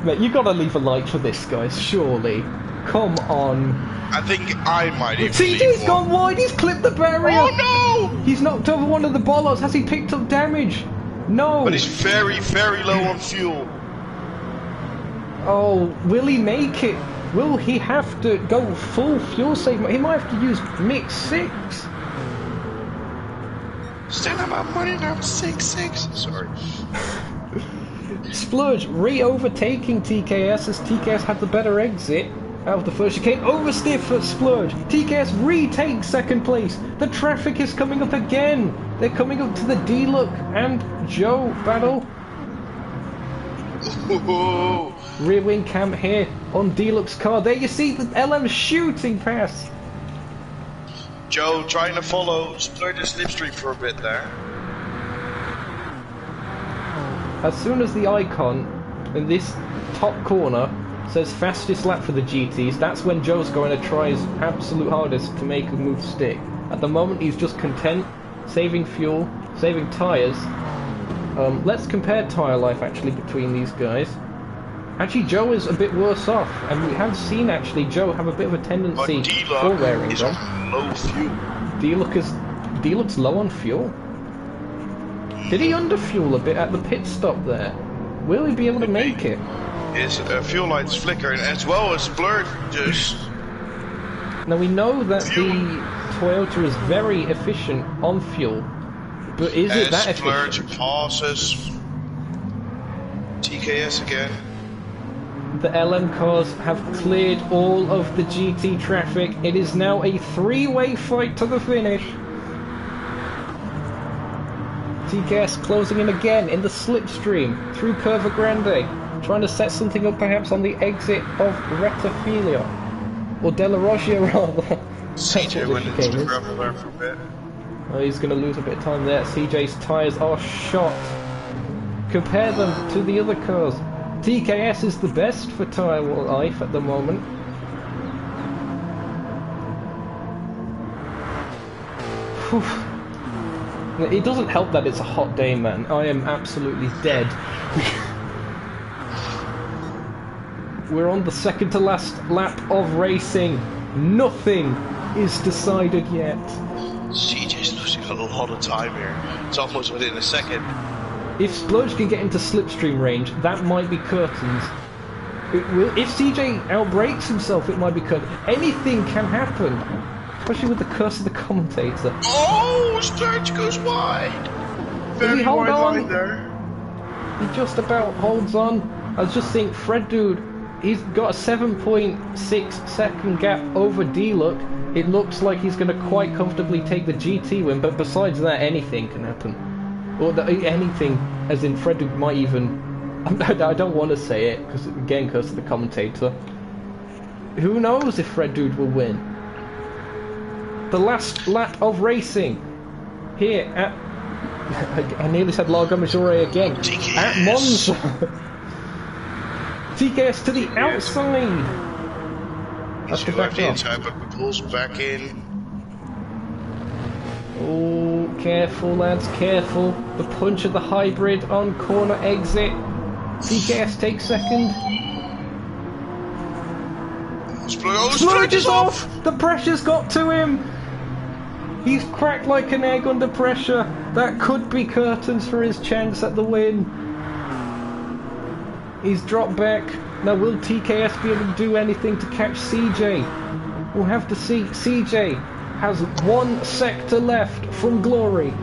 Mate, you gotta leave a like for this, guys, surely. Come on. I think I might even CJ's leave gone one. wide, he's clipped the barrier! Oh no! He's knocked over one of the bollards, has he picked up damage? No! But he's very, very low on fuel. Oh, will he make it? Will he have to go full fuel save? He might have to use mix 6. Stand on my money now, 6-6. Sorry. Splurge re-overtaking TKS as TKS had the better exit out of the first chicane. Oversteer for Splurge. TKS retakes second place. The traffic is coming up again. They're coming up to the D-Look and Joe battle. Ooh. Rear wing cam here on D-Look's car. There you see the LM shooting past. Joe trying to follow Splurge's slipstream for a bit there. As soon as the icon in this top corner says fastest lap for the GTs, that's when Joe's going to try his absolute hardest to make a move stick. At the moment he's just content, saving fuel, saving tyres. Let's compare tyre life actually between these guys. Actually Joe is a bit worse off, and we have seen actually Joe have a bit of a tendency for wearing them. Low fuel. D-Look's low on fuel. Did he underfuel a bit at the pit stop there? Will he be able to make it? His fuel lights flickering as well as Splurge just... Now we know that the Toyota is very efficient on fuel, but is it that efficient? Splurge passes TKS again. The LM cars have cleared all of the GT traffic. It is now a three-way fight to the finish. TKS closing in again in the slipstream through Curva Grande, trying to set something up perhaps on the exit of Rettifilia, or Della Roggia rather. CJ went into the gravel there for a bit. Oh, he's going to lose a bit of time there. CJ's tyres are shot. Compare them to the other cars. TKS is the best for tyre life at the moment. Whew. It doesn't help that it's a hot day, man. I am absolutely dead. We're on the second to last lap of racing. Nothing is decided yet. CJ's losing a lot of time here. It's almost within a second. If Splurge can get into slipstream range, that might be curtains. If CJ outbrakes himself, it might be curtains. Anything can happen. Especially with the curse of the commentator. Oh, Splurge goes wide. Very hold wide on? line there. He just about holds on. I was just thinking, Fred Dude, he's got a 7.6 second gap over D-Look. It looks like he's going to quite comfortably take the GT win, but besides that, anything can happen. Or anything, as in Fred Dude might even... I don't want to say it, because again, curse of the commentator. Who knows if Fred Dude will win? The last lap of racing here at... I nearly said Largo Maggiore again. TKS. At Monza. TKS to the outside. He's going left inside, but pulls back in. Oh, careful lads, careful. The punch of the hybrid on corner exit. TKS takes second. Splurge is off! The pressure's got to him. He's cracked like an egg under pressure. That could be curtains for his chance at the win. He's dropped back. Now will TKS be able to do anything to catch CJ? We'll have to see. CJ has one sector left from glory.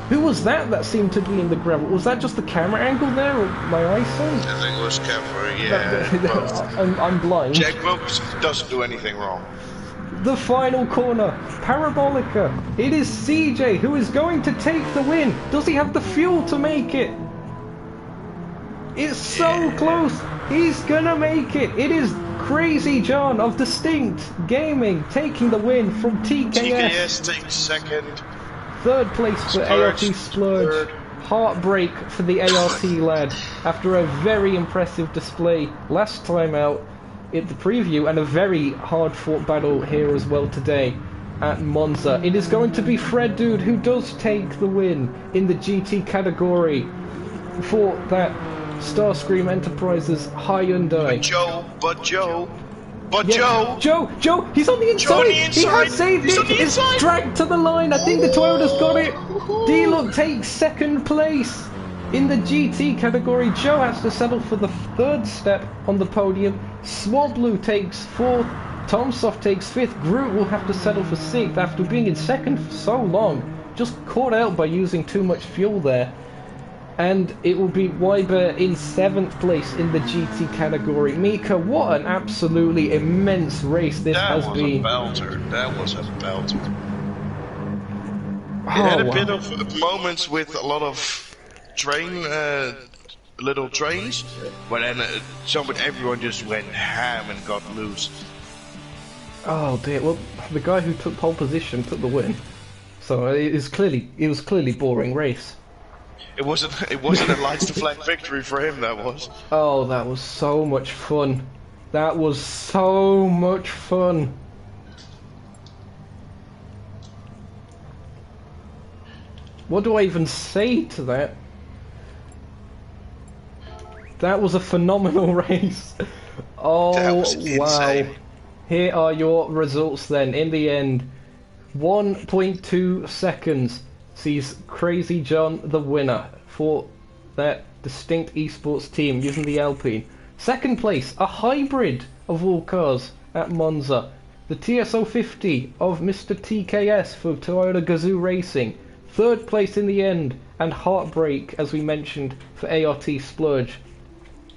Who was that seemed to be in the gravel? Was that just the camera angle there, or my eyesight? I think it was camera, yeah. I'm blind. Jack Wilkes doesn't do anything wrong. The final corner, Parabolica. It is CJ who is going to take the win. Does he have the fuel to make it? It's so close. He's gonna make it. It is Crazy John of Distinct Gaming taking the win from TKS. TKS takes second. Third place for ART Splurge. Third. Heartbreak for the ART lad after a very impressive display last time out in the preview, and a very hard-fought battle here as well today at Monza. It is going to be Fred Dude who does take the win in the GT category for that Starscream Enterprises Hyundai. But Joe, he's on the inside. He has saved it. It's dragged to the line. I think the Toyota's got it. D-Look takes second place in the GT category. Joe has to settle for the third step on the podium. Swablu takes fourth. Tomsoft takes 5th. Groot will have to settle for 6th after being in 2nd for so long. Just caught out by using too much fuel there. And it will be Weiber in 7th place in the GT category. Mika, what an absolutely immense race this has been. That was a belter. It had a bit of moments with a lot of little trains, but then everyone just went ham and got loose. Oh dear, well, the guy who took pole position took the win. So it was clearly boring race. It wasn't a lights to flag victory for him, that was. Oh, that was so much fun. That was so much fun. What do I even say to that? That was a phenomenal race. Oh, wow. Here are your results then. In the end, 1.2 seconds sees Crazy John the winner for that distinct esports team using the Alpine. 2nd place, a hybrid of all cars at Monza. The TS050 of Mr. TKS for Toyota Gazoo Racing. 3rd place in the end, and heartbreak, as we mentioned, for ART Splurge.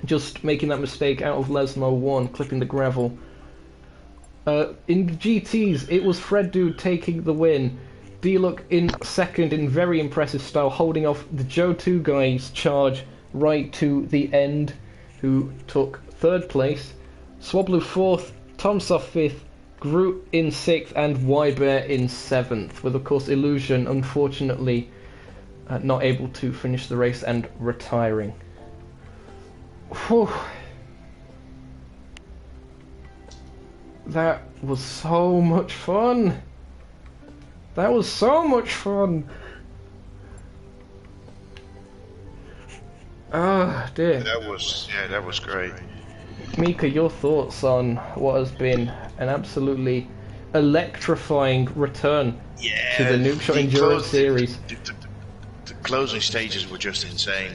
Just making that mistake out of Lesmo 1, clipping the gravel. In the GTs, it was Fred Dude taking the win. D-Luck in 2nd in very impressive style, holding off the Joe 2 guy's charge right to the end, who took 3rd place. Swablu 4th, Tomsoft 5th, Groot in 6th, and Weiber in 7th, with of course Illusion unfortunately not able to finish the race and retiring. Whew. That was so much fun. That was so much fun. Ah, dear. That was great. Mika, your thoughts on what has been an absolutely electrifying return to the Nukeshot Endurance Series. The closing stages were just insane.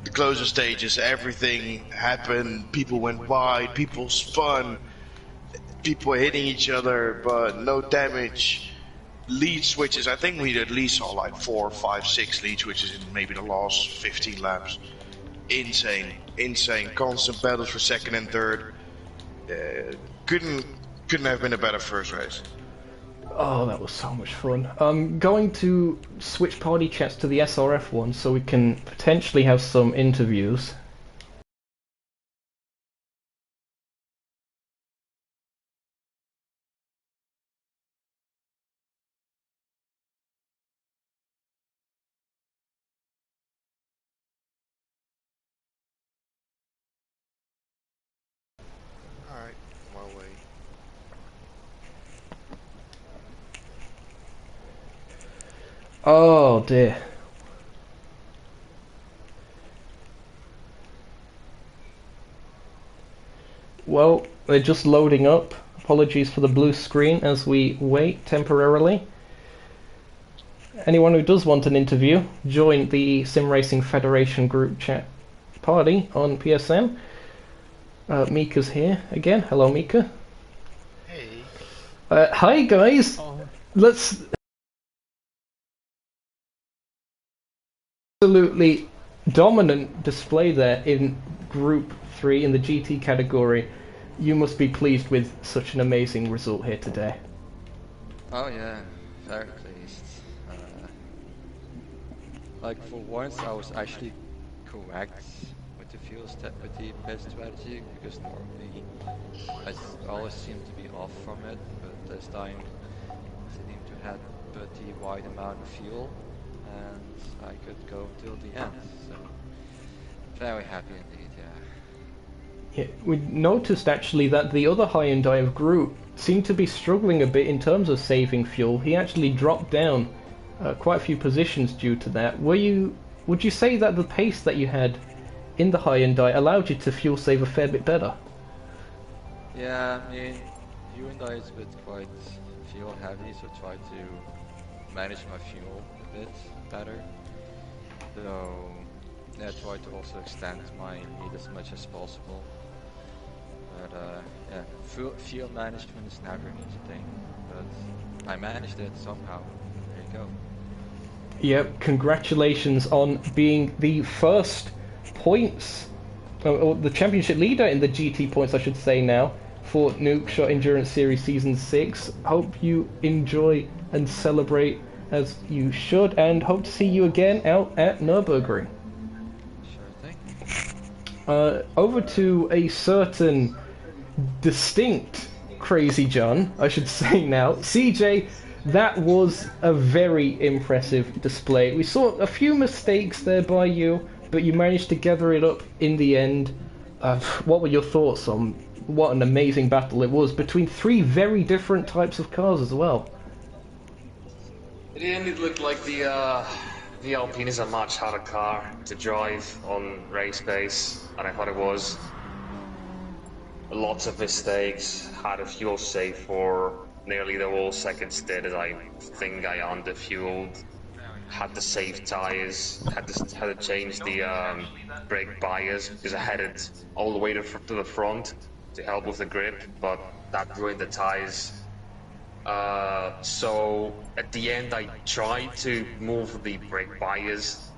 The closing stages, everything happened, people went wide, people spun, people hitting each other, but no damage. Lead switches, I think we at least saw like 4, 5, 6 lead switches in maybe the last 15 laps. Insane. Constant battles for 2nd and 3rd. Couldn't have been a better first race. Oh, that was so much fun. I'm going to switch party chats to the SRF one so we can potentially have some interviews. Alright, my way. Oh dear. Well, they're just loading up. Apologies for the blue screen as we wait temporarily. Anyone who does want an interview, join the Sim Racing Federation group chat party on PSN. Mika's here again. Hello, Mika. Hey. Hi, guys. Let's... Absolutely dominant display there in Group 3 in the GT category. You must be pleased with such an amazing result here today. Oh yeah, very pleased. Like for once I was actually correct with the with the pit strategy, because normally I always seem to be off from it, but this time I seem to have pretty wide amount of fuel and I could go till the end, so very happy indeed, yeah. Yeah, we noticed actually that the other Hyundai of Group seemed to be struggling a bit in terms of saving fuel. He actually dropped down quite a few positions due to that. Would you say that the pace that you had in the Hyundai allowed you to fuel save a fair bit better? Yeah, I mean, Hyundai is a bit quite fuel heavy, so try to manage my fuel a bit better. So yeah, try to also extend my lead as much as possible. But yeah, field management is never an easy thing, but I managed it somehow. There you go. Yep, congratulations on being the first points, or the championship leader in the GT points, I should say now, for Nukeshot Endurance Series Season 6. Hope you enjoy and celebrate as you should, and hope to see you again out at Nürburgring. Sure thing. Over to a certain distinct Crazy John, I should say now. CJ, that was a very impressive display. We saw a few mistakes there by you, but you managed to gather it up in the end. What were your thoughts on what an amazing battle it was between three very different types of cars as well? In the end, it looked like the Alpine is a much harder car to drive on race pace than I thought it was. Lots of mistakes, had a fuel save for nearly the whole second stint as I think I underfueled. Had to save tyres, had to change the brake bias because I had it all the way to the front to help with the grip, but that ruined the tyres. So at the end I tried to move the brake bias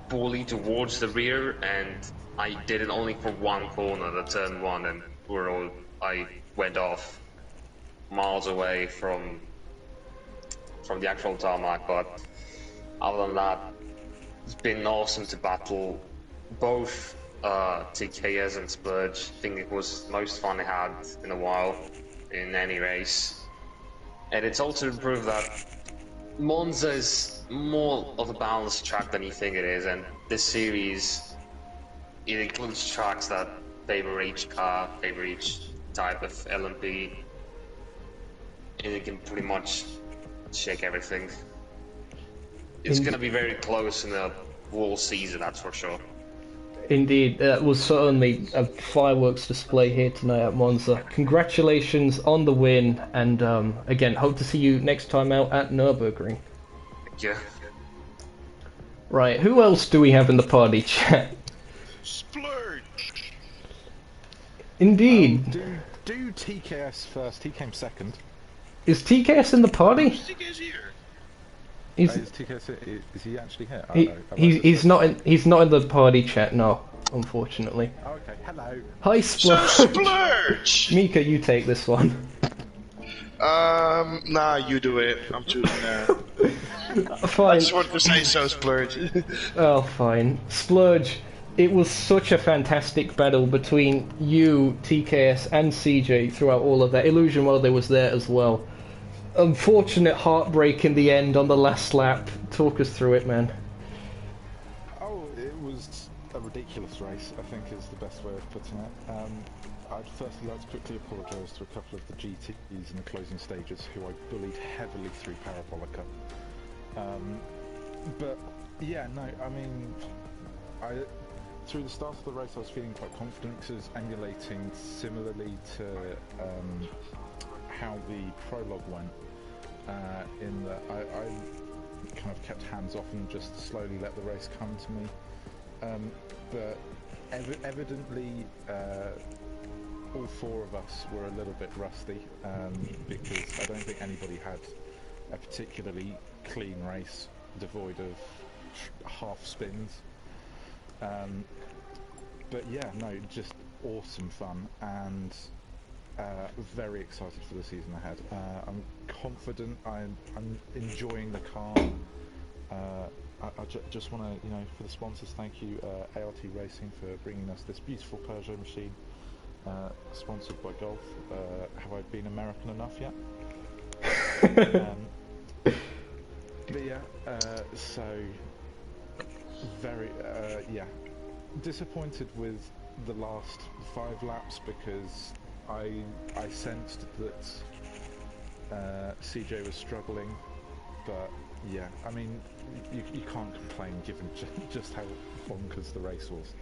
fully towards the rear, and I did it only for one corner, the turn one, and I went off miles away from the actual tarmac. But other than that, it's been awesome to battle both TKS and Splurge. I think it was the most fun I had in a while in any race. And it's also to prove that Monza is more of a balanced track than you think it is, and this series, it includes tracks that favor each car, favor each type of LMP, and it can pretty much shake everything. It's going to be very close in the whole season, that's for sure. Indeed, that was certainly a fireworks display here tonight at Monza. Congratulations on the win, and again, hope to see you next time out at Nürburgring. Thank you. Right, who else do we have in the party chat? Splurge! Indeed. Do TKS first, he came second. Is TKS in the party? TK's here. Is TKS, is he actually here? he's not in the party chat, no, unfortunately. Oh, okay, hello. Hi, So Splurge. Splurge! Mika, you take this one. Nah, you do it. I'm too. I Fine. just wanted to say so, Splurge. Oh, fine. Splurge, it was such a fantastic battle between you, TKS, and CJ throughout all of that. Illusion World was there as well. Unfortunate heartbreak in the end on the last lap. Talk us through it, man. Oh, it was a ridiculous race, I think is the best way of putting it. I'd firstly like to quickly apologise to a couple of the GTs in the closing stages who I bullied heavily through Parabolica. But yeah, no, I mean, through the start of the race I was feeling quite confident because it was emulating similarly to how the prologue went, in that I kind of kept hands off and just slowly let the race come to me. But evidently all four of us were a little bit rusty, because I don't think anybody had a particularly clean race devoid of half spins. But yeah, no, just awesome fun, and very excited for the season ahead. I'm confident. I'm enjoying the car. I just want to, for the sponsors, thank you, ART Racing, for bringing us this beautiful Peugeot machine, sponsored by Golf. Have I been American enough yet? But yeah, so very, disappointed with the last 5 laps because I sensed that CJ was struggling, but yeah, I mean, you can't complain given just how bonkers the race was.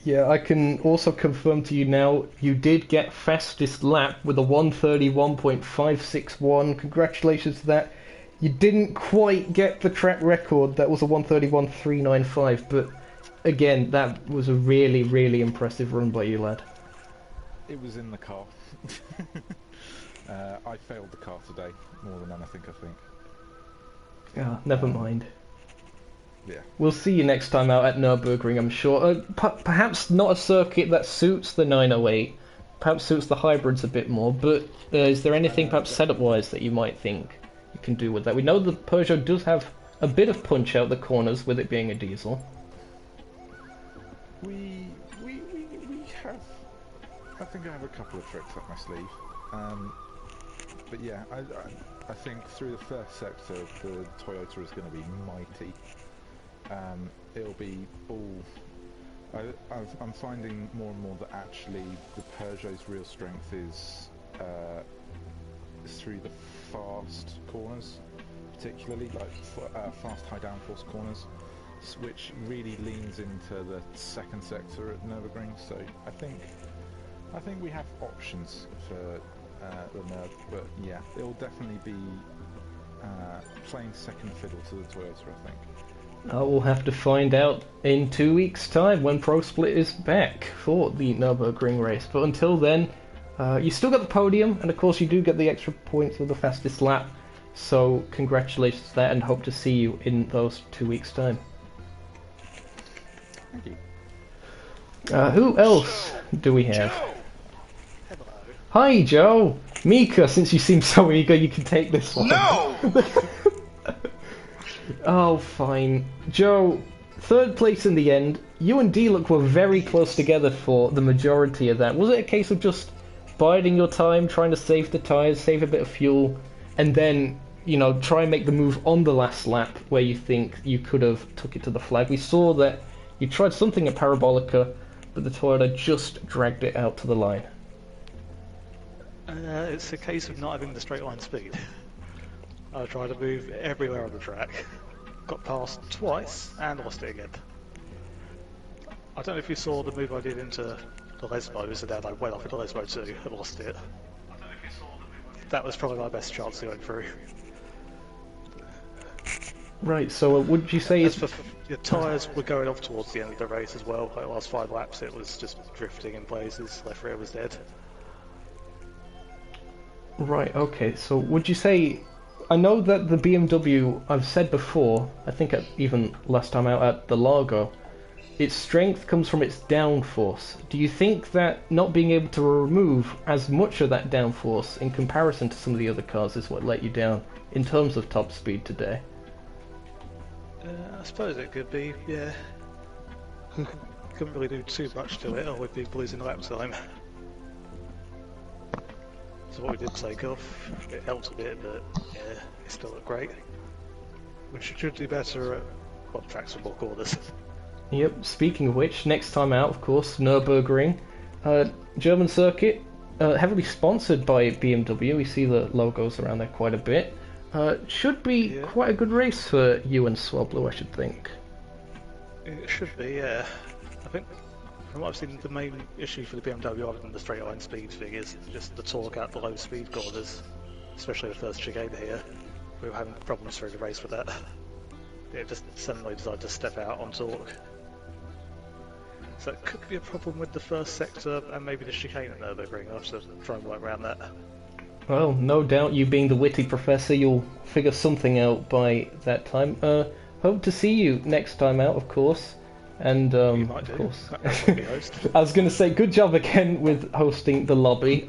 Yeah, I can also confirm to you now, you did get fastest lap with a 131.561. Congratulations to that. You didn't quite get the track record, that was a 131.395, but again, that was a really, really impressive run by you, lad. It was in the car. I failed the car today more than anything, I think. Ah, never mind. Yeah. We'll see you next time out at Nürburgring, I'm sure. Perhaps not a circuit that suits the 908. Perhaps suits the hybrids a bit more, but is there anything perhaps setup-wise that you might think you can do with that? We know the Peugeot does have a bit of punch out the corners with it being a diesel. We have... I think I have a couple of tricks up my sleeve. But yeah, I think through the first sector, the Toyota is going to be mighty. It'll be all... I'm finding more and more that actually the Peugeot's real strength is through the fast corners, particularly like fast high downforce corners, which really leans into the second sector at Nürburgring. So I think we have options for the Nürb, but yeah, it'll definitely be playing second fiddle to the Toyota, I think. We'll have to find out in 2 weeks' time when Pro Split is back for the Nürburgring race. But until then, you still got the podium, and of course you do get the extra points for the fastest lap. So congratulations there, and hope to see you in those 2 weeks' time. Thank you. Who else do we have? Joe! Hello. Hi, Joe! Mika, since you seem so eager, you can take this one. No! Oh, fine. Joe, third place in the end. You and D-Look were very close together for the majority of that. Was it a case of just biding your time, trying to save the tyres, save a bit of fuel, and then, you know, try and make the move on the last lap where you think you could have took it to the flag? We saw that you tried something at Parabolica, but the Toyota just dragged it out to the line. It's a case of not having the straight line speed. I tried to move everywhere on the track, got past twice, and lost it again. I don't know if you saw the move I did into the Lesbo, so then I went off into Lesbo too and lost it. That was probably my best chance of going through. Right, so would you say it's... Your tyres were going off towards the end of the race as well. Like the last 5 laps it was just drifting in places, left rear was dead. Right, okay, so would you say... I know that the BMW, I've said before, I think even last time out at the Largo, its strength comes from its downforce. Do you think that not being able to remove as much of that downforce in comparison to some of the other cars is what let you down in terms of top speed today? I suppose it could be, yeah. Couldn't really do too much to it, or we'd be losing lap time. So what we did take off, it helped a bit, but yeah, it still looked great. We should do better at tracks with more corners. Yep, speaking of which, next time out, of course, Nürburgring. German circuit, heavily sponsored by BMW, we see the logos around there quite a bit. Should be quite a good race for you and Swablu, I should think. It should be, yeah. I think, from what I've seen, the main issue for the BMW other than the straight line speed thing is just the torque out the low speed corners, especially the first chicane here. We were having problems through the race with that. It just suddenly decided to step out on torque. So it could be a problem with the first sector and maybe the chicane at Nürburgring. I'll have to try and work around that. Well, no doubt you being the witty professor, you'll figure something out by that time. Hope to see you next time out, of course. And, of course. I was going to say, good job again with hosting the lobby.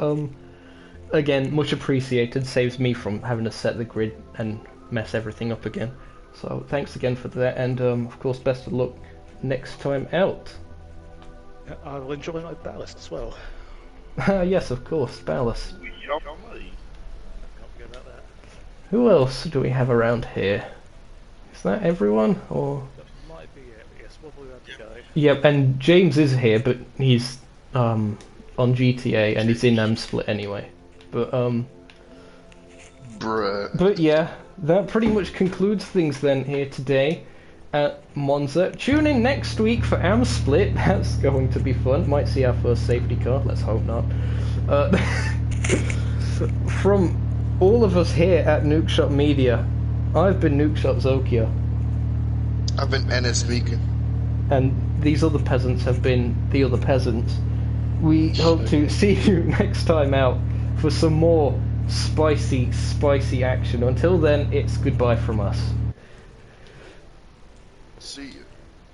Again, much appreciated. Saves me from having to set the grid and mess everything up again. So, thanks again for that. And, of course, best of luck next time out. I will enjoy my ballast as well. Yes, of course, ballast. Can't forget about that. Who else do we have around here? Is that everyone, or? That might be it. Yes, what will we have to go? Yep, and James is here, but he's on GTA and he's in Split anyway. But Bruh. But yeah, that pretty much concludes things then here today at Monza. Tune in next week for Split. That's going to be fun. Might see our first safety car. Let's hope not. From all of us here at Nukeshot Media, I've been Nukeshot Zokeo. I've been NS Mika. And these other peasants have been the other peasants. we hope to see you next time out for some more spicy action. Until then, it's goodbye from us.